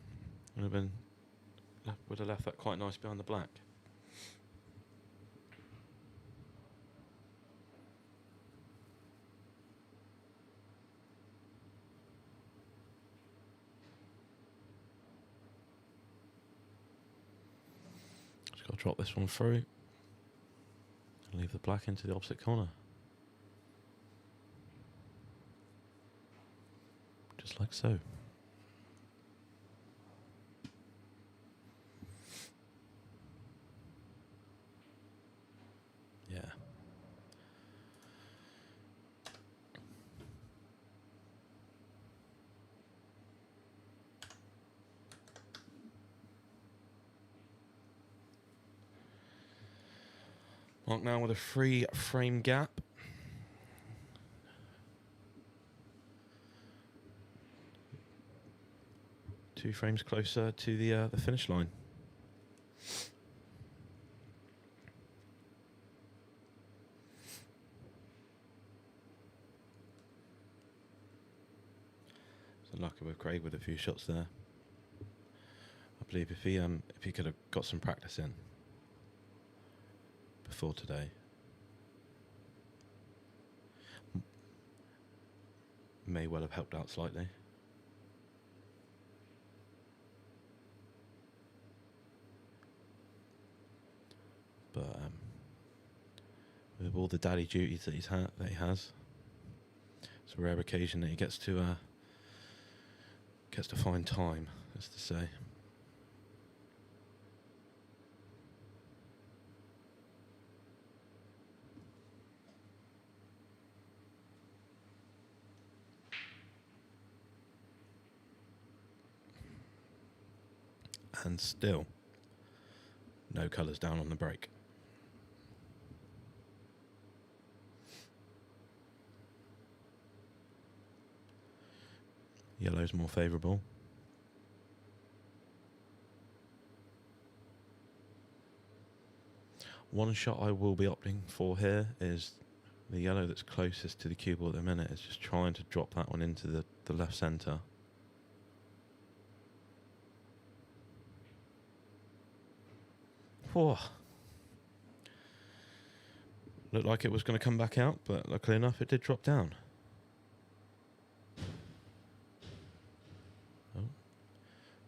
Would have left that quite nice behind the black. Just got to drop this one through and leave the black into the opposite corner. Just like so. Yeah. Mark now with a 3 frame gap. Two frames closer to the finish line. So lucky with Craig with a few shots there. I believe if he could have got some practice in before today, may well have helped out slightly. But with all the daddy duties that he has, it's a rare occasion that he gets to find time, as to say. And still, no colours down on the break. Yellow's more favourable. One shot I will be opting for here is the yellow that's closest to the cue ball at the minute. Is just trying to drop that one into the left centre. Whoa. Looked like it was going to come back out, but luckily enough it did drop down. Oh.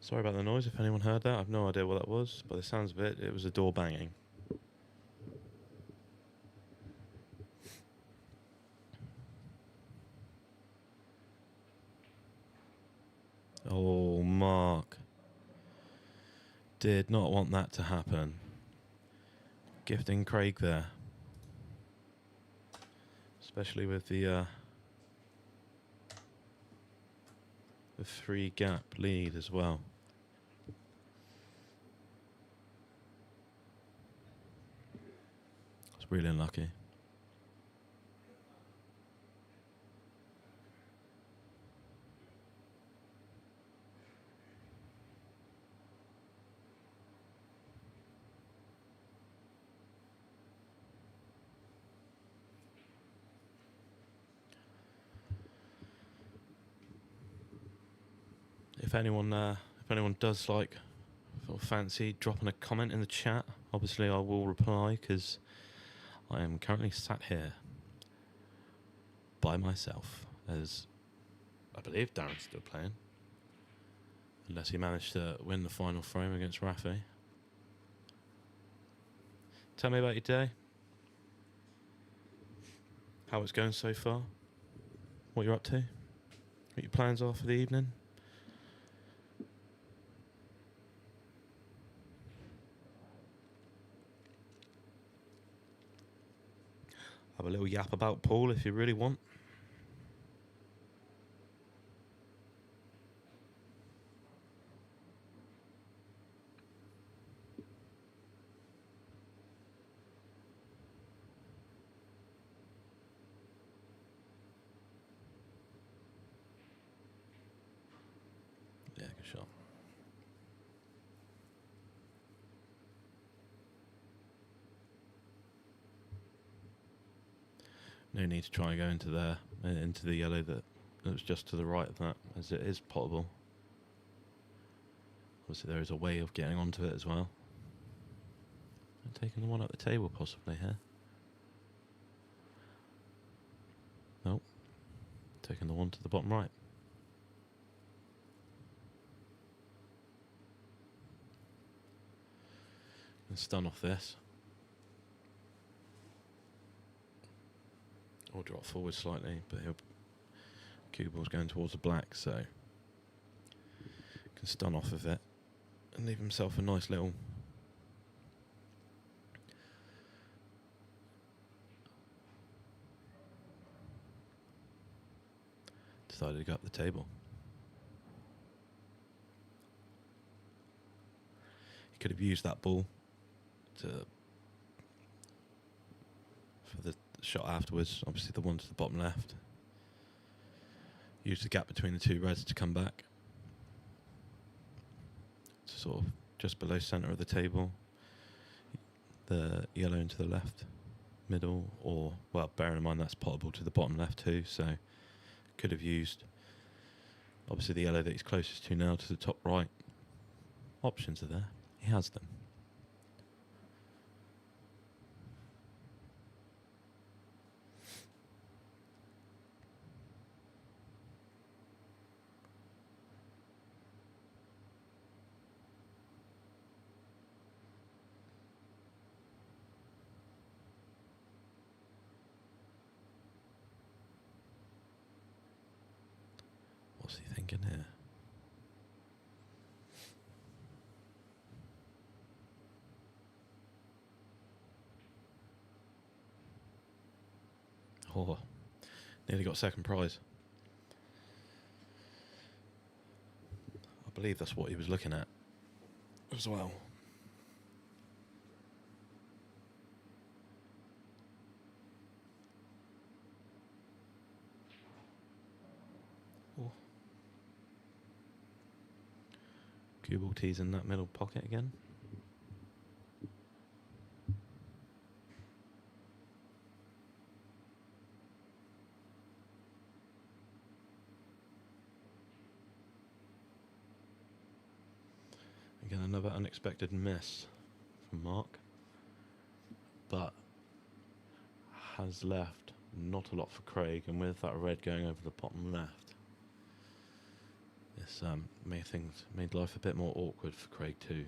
Sorry about the noise if anyone heard that. I've no idea what that was. By the sounds of it, it was a door banging. Oh, Mark. Did not want that to happen. Gifting Craig there. Especially with the 3 gap lead as well. It's really unlucky. If anyone does like or fancy dropping a comment in the chat, obviously I will reply, because I am currently sat here by myself, as I believe Darren's still playing, unless he managed to win the final frame against Rafi. Tell me about your day, how it's going so far, what you're up to, what your plans are for the evening. Have a little yap about Paul if you really want. Yeah, good shot. No need to try and go into there, into the yellow that was just to the right of that, as it is potable. Obviously there is a way of getting onto it as well. And taking the one at the table possibly here. Nope. Taking the one to the bottom right. And stun off this. Or drop forward slightly, but he'll cue ball's going towards the black, so can stun off of it and leave himself a nice little decided to go up the table. He could have used that ball for the shot afterwards, obviously the one to the bottom left. Use the gap between the two reds to come back. Sort of just below centre of the table. The yellow into the left middle, or, well, bearing in mind that's potable to the bottom left too, so could have used obviously the yellow that he's closest to now to the top right. Options are there. He has them. What's he thinking here? Oh, nearly got second prize. I believe that's what he was looking at as well. Oh. Cue ball tees in that middle pocket again. Again, another unexpected miss from Mark, but has left not a lot for Craig, and with that red going over the bottom left, this made life a bit more awkward for Craig too.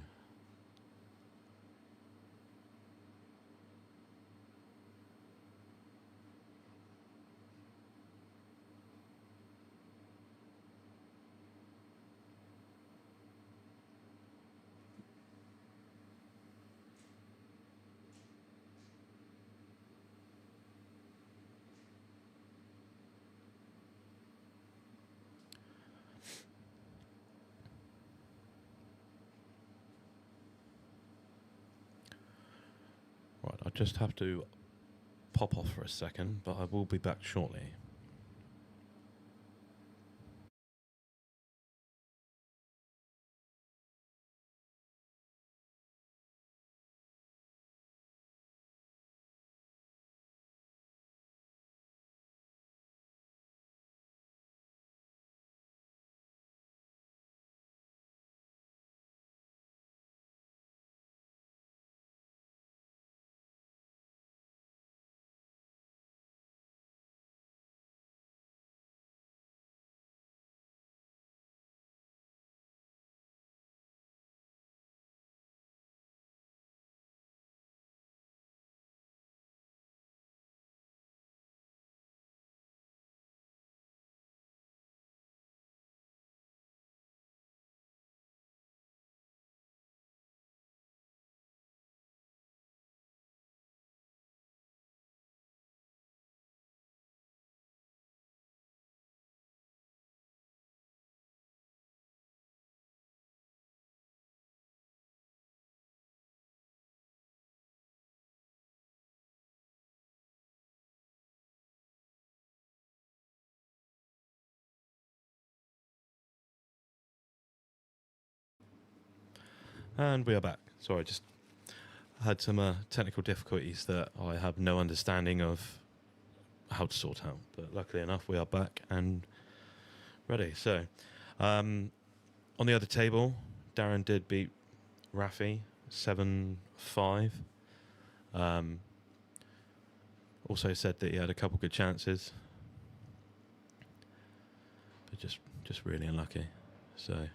Right, I just have to pop off for a second, but I will be back shortly. And we are back. Sorry, just had some technical difficulties that I have no understanding of how to sort out. But luckily enough, we are back and ready. So, on the other table, Darren did beat Rafi 7-5. Also said that he had a couple good chances, but just really unlucky. So.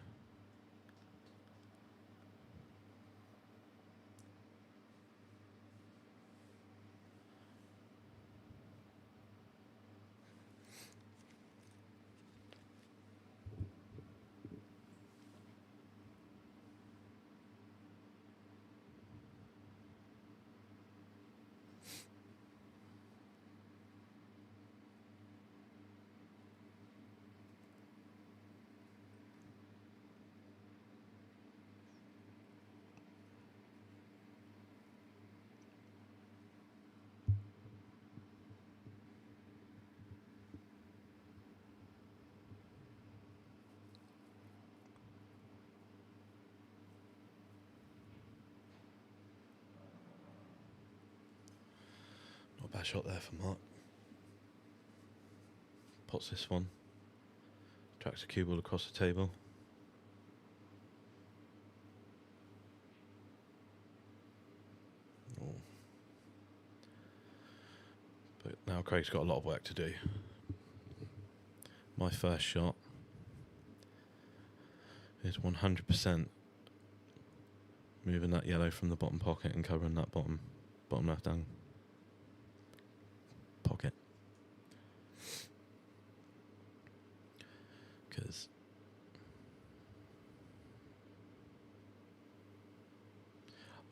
Bad shot there for Mark. Pots this one. Tracks the cue ball across the table. Oh. But now Craig's got a lot of work to do. My first shot is 100% moving that yellow from the bottom pocket and covering that bottom left hand pocket. Because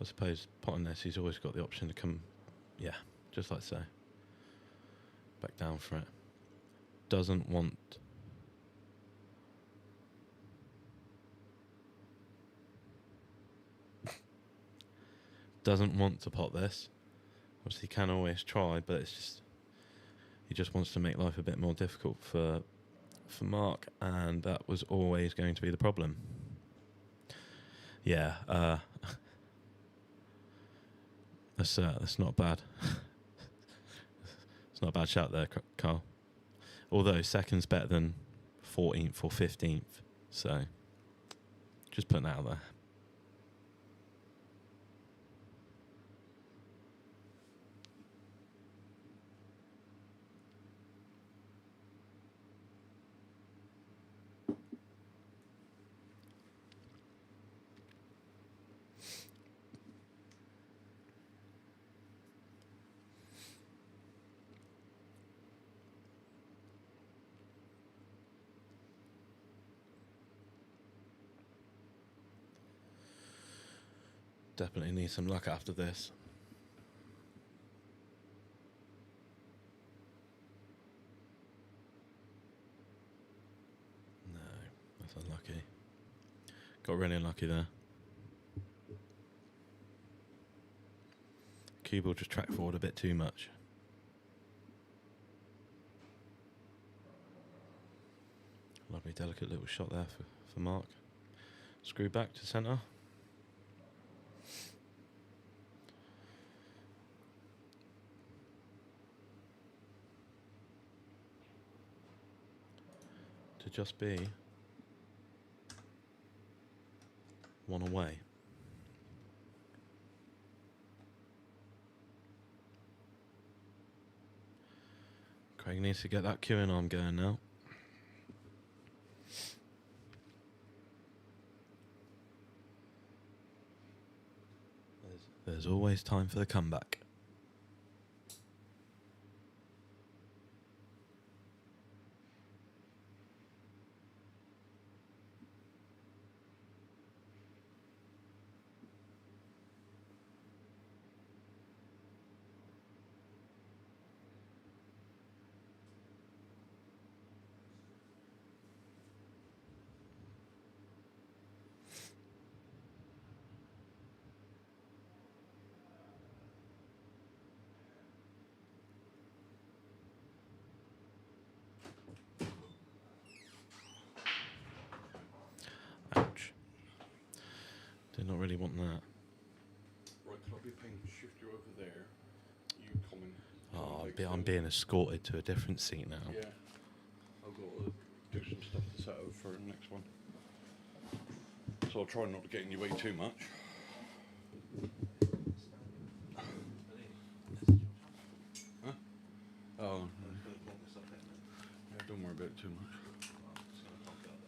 I suppose potting this, he's always got the option to come, yeah, just like so, back down for it. Doesn't want to pot this. Obviously he can always try, but it's just, he just wants to make life a bit more difficult for Mark, and that was always going to be the problem. Yeah, that's not bad. It's not a bad shout there, Carl. Although second's better than 14th or 15th, so just putting that out there. Definitely need some luck after this. No, that's unlucky. Got really unlucky there. Cue ball just tracked forward a bit too much. Lovely delicate little shot there for Mark. Screw back to centre. To just be one away. Craig needs to get that cueing arm going now. There's always time for the comeback. Ouch. Did not really want that. Right, could I be paying to shift you over there? You coming? Oh, I'm being escorted to a different seat now. Yeah. I've got to do some stuff to set out for the next one. So I'll try not to get in your way too much. Huh? Oh. Yeah, don't worry about it too much.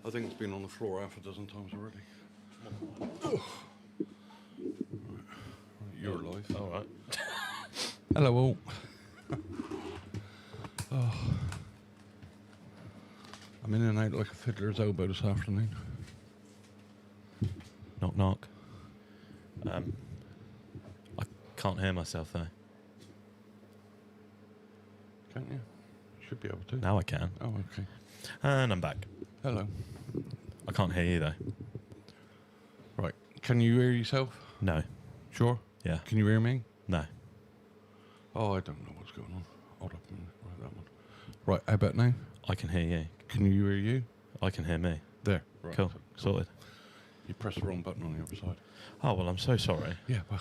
I think it's been on the floor half a dozen times already. Right. You're live. All right. Hello all. Oh. I'm in and out like a fiddler's elbow this afternoon. Knock knock. I can't hear myself though. Can't you? Should be able to. Now I can. Oh, okay. And I'm back. Hello. I can't hear you though. Right. Can you hear yourself? No. Sure. Yeah. Can you hear me? No. Oh, I don't know what's going on. Hold up a minute. Right, that one. Right, how about now? I can hear you. Can you hear you? I can hear me. There. Right. Cool. Sorted. You pressed the wrong button on the other side. Oh, well, I'm so sorry. Yeah, well,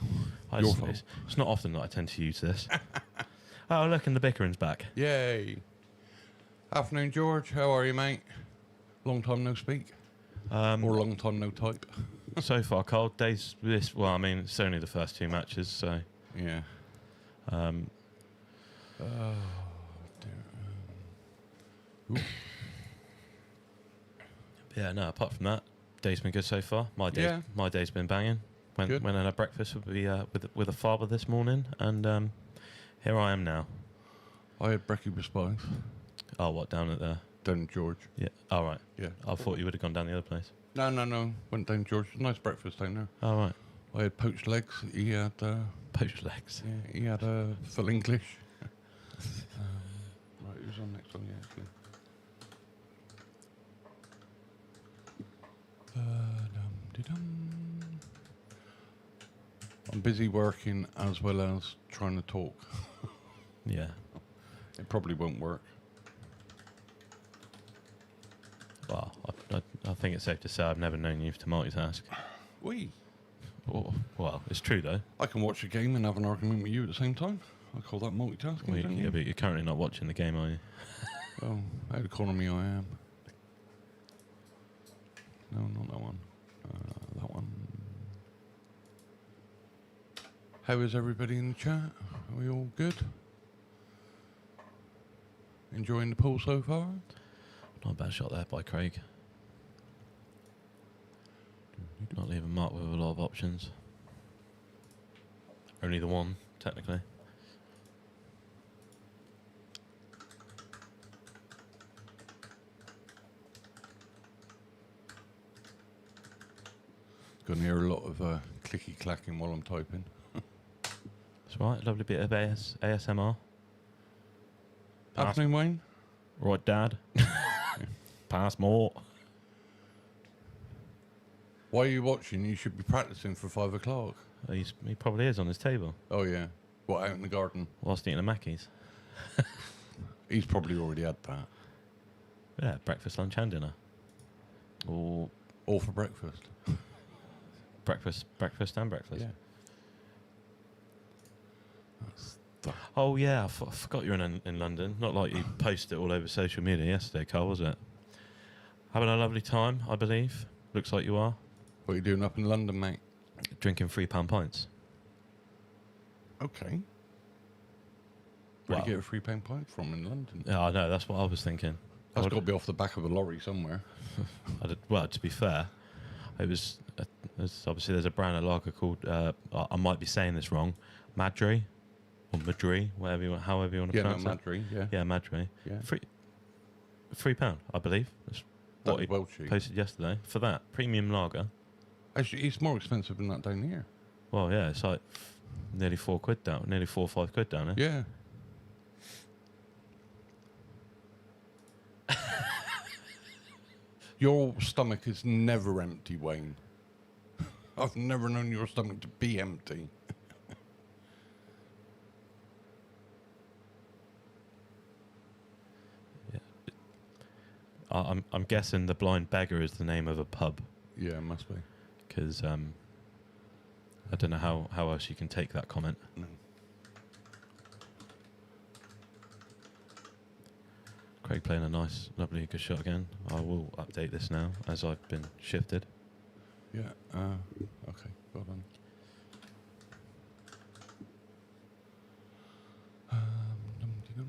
Your fault. It's not often that I tend to use this. Oh, look, and the bickering's back. Yay. Afternoon, George. How are you, mate? Long time no speak. Or long time no type. So far, cold days. Well, I mean, it's only the first 2 matches, so. Yeah. Oh, dear. Yeah, no, apart from that, day's been good so far. My day's been banging. Went and had breakfast with a father this morning, and here I am now. I had brekkie with spice. Oh, what, down at the... Down George. Yeah, all right. Yeah. I thought you would have gone down the other place. No. Went down George. Nice breakfast down there. All right. I had poached legs. He had... Poached legs. Yeah, he had full English. Right, who's on next one? Yeah, actually. I'm busy working as well as trying to talk. Yeah. It probably won't work. Well, I think it's safe to say I've never known you to multitask. Wee. Oh, well, it's true, though. I can watch a game and have an argument with you at the same time. I call that multitasking, Well, don't yeah, you? but you're currently not watching the game, are you? Well, how economy I am. No, not that one. That one. How is everybody in the chat? Are we all good? Enjoying the pool so far? Not a bad shot there by Craig. Not leaving Mark with a lot of options. Only the one, technically. Gonna hear a lot of clicky clacking while I'm typing. That's right, lovely bit of ASMR. Afternoon, Wayne. Right, Dad. Pass more. Why are you watching? You should be practicing for 5 o'clock. He probably is on his table. Oh, yeah. What, out in the garden? Whilst eating a Mackey's. He's probably already had that. Yeah, breakfast, lunch and dinner. Or All for breakfast. breakfast and breakfast. Yeah. Oh, yeah, I forgot you're in London. Not like you posted it all over social media yesterday, Carl, was it? Having a lovely time, I believe. Looks like you are. What are you doing up in London, mate? Drinking £3 pints. Okay. Where do you get a £3 pint from in London? Yeah, I know, that's what I was thinking. That's got to be off the back of a lorry somewhere. Well, to be fair, there's a brand of lager called, I might be saying this wrong, Madri, or Madri, however you want to pronounce it. Madri, yeah. Yeah, Madri. Yeah. £3, I believe. That's what he well cheap. posted yesterday. For that, premium lager. Actually, it's more expensive than that down here. Well, yeah, it's like nearly £4 down, nearly 4 or 5 quid down there. Yeah. Your stomach is never empty, Wayne. I've never known your stomach to be empty. I'm guessing the Blind Beggar is the name of a pub. Yeah, it must be. Because I don't know how else you can take that comment. No. Craig playing a nice, lovely, good shot again. I will update this now as I've been shifted. Yeah, okay, well done. Dum-de-dum.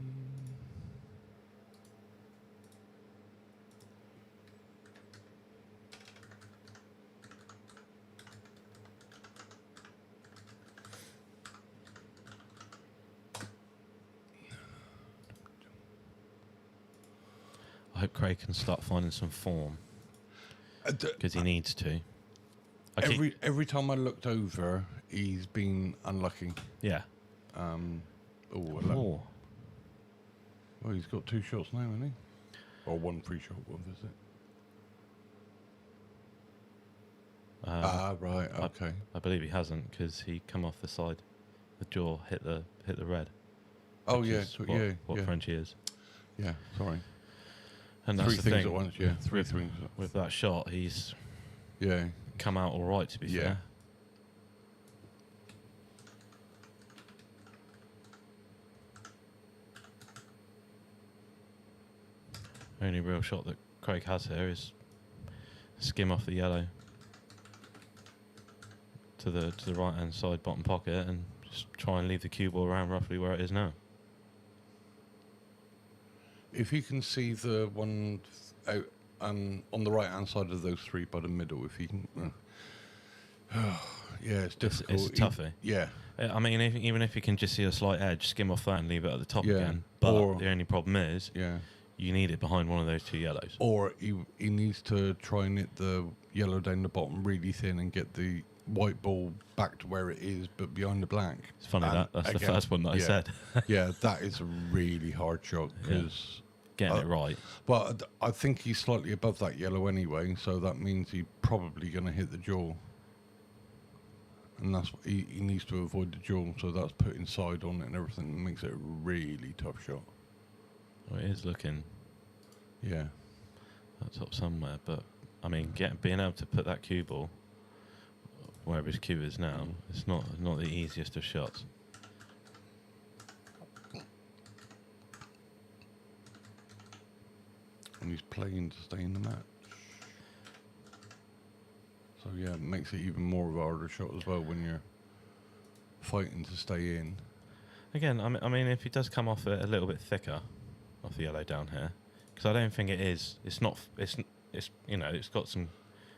I hope Craig can start finding some form because he needs to. Every time I looked over, he's been unlucky. Yeah. Well, he's got 2 shots now, hasn't he? Or 1 free shot, what is it? Right, okay. I believe he hasn't because he come off the side. The jaw hit the red. Oh, which yeah. is So, what Frenchie is. Yeah, sorry. And 3 that's the things thing. at once, yeah. 3 things. With that shot, he's Yeah. come out all right, to be fair. Only real shot that Craig has here is skim off the yellow to the right hand side bottom pocket and just try and leave the cue ball around roughly where it is now. If you can see the one out on the right hand side of those three by the middle, if you can, yeah, it's difficult. It's toughy. Yeah. I mean, even if you can just see a slight edge, skim off that and leave it at the top Yeah. again. But Or- the only problem is, Yeah. you need it behind one of those two yellows. Or he needs to try and hit the yellow down the bottom really thin and get the white ball back to where it is, but behind the black. It's funny And that's the again, first one that I yeah. said. Yeah, that is a really hard shot because. Getting it right. Well, I think he's slightly above that yellow anyway, so that means he's probably going to hit the jaw. And that's what he needs to avoid the jaw, so that's putting side on it and everything. It makes it a really tough shot. Well, it is looking Yeah. at top somewhere, but I mean, being able to put that cue ball where his cue is now, it's not the easiest of shots. And he's playing to stay in the match. So yeah, it makes it even more of a harder shot as well when you're fighting to stay in. Again, I mean, if he does come off it a little bit thicker, off the yellow down here, because I don't think it is. It's not. It's you know, it's got some.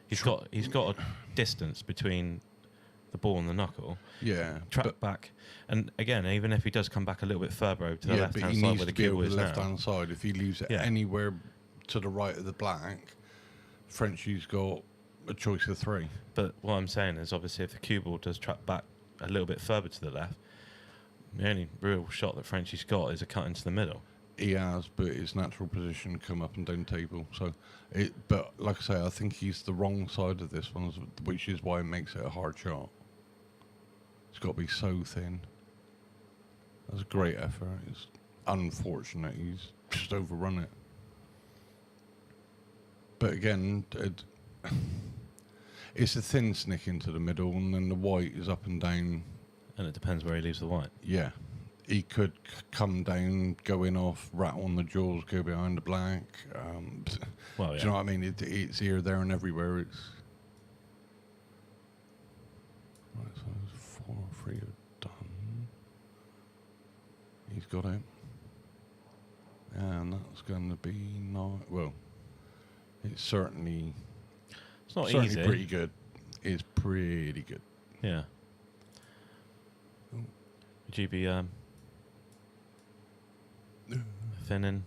He's got a distance between the ball and the knuckle. Yeah. Track back, and again, even if he does come back a little bit further over to the Yeah, left but hand he side needs where the to be cue over is the now. left hand side. If he leaves it Yeah. anywhere to the right of the black, Frenchie's got a choice of three. But what I'm saying is, obviously, if the cue ball does track back a little bit further to the left, the only real shot that Frenchie's got is a cut into the middle. He has, but his natural position come up and down table. So, but like I say, I think he's the wrong side of this one, which is why it makes it a hard shot. It's got to be so thin. That's a great effort. It's unfortunate he's just overrun it. But again, it's a thin snick into the middle, and then the white is up and down. And it depends where he leaves the white. Yeah. He could come down, go in off, rattle on the jaws, go behind the black. Well, Do yeah. you know what I mean? It's here, there, and everywhere. It's right. So it's 4-3 done. He's got it, and that's going to be not well. It's certainly It's not certainly easy. pretty good. It's pretty good. Yeah. Oh. Would you be thinning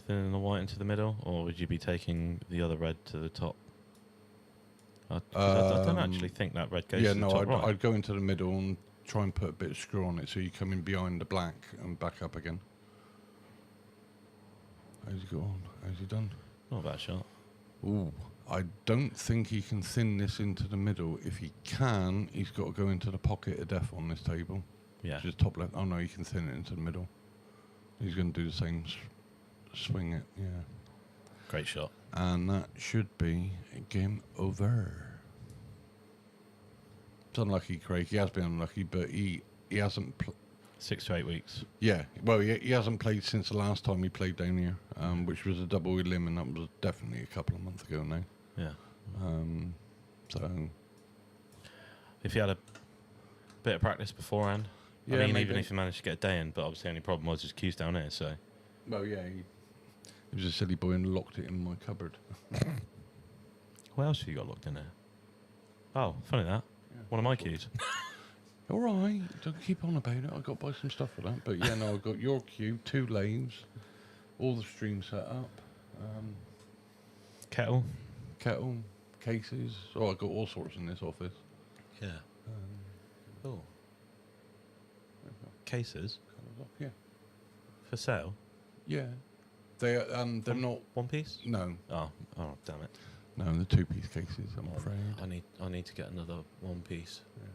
the white into the middle, or would you be taking the other red to the top? I don't actually think that red goes Yeah, to the no, top right. I'd go into the middle and try and put a bit of screw on it so you come in behind the black and back up again. How's he got on? How's he done? Not a bad shot. Ooh, I don't think he can thin this into the middle. If he can, he's got to go into the pocket of death on this table. Yeah. Which is top left. Oh no, he can thin it into the middle. He's going to do the same, swing it, yeah. Great shot. And that should be a game over. It's unlucky, Craig. He has been unlucky, but he hasn't... 6 to 8 weeks. Yeah, well, he hasn't played since the last time he played down here, which was a double elim, and that was definitely a couple of months ago now. Yeah. So... If you had a bit of practice beforehand, Yeah, I mean, maybe. even if you managed to get a day in, but obviously the only problem was his cues down here, so... Well, yeah, he was a silly boy and locked it in my cupboard. What else have you got locked in there? Oh, funny that. Yeah. One of my cues. All right, don't keep on about it. I've got to buy some stuff for that. But yeah, no, I've got your cue, 2 lathes, all the streams set up, Kettle. kettle, cases. Oh, I've got all sorts in this office. Yeah. Oh. Cases Yeah. for sale. Yeah. They're not... One piece? No. Oh, damn it. No, they're 2-piece cases, I'm afraid. I need to get another one piece. Yeah.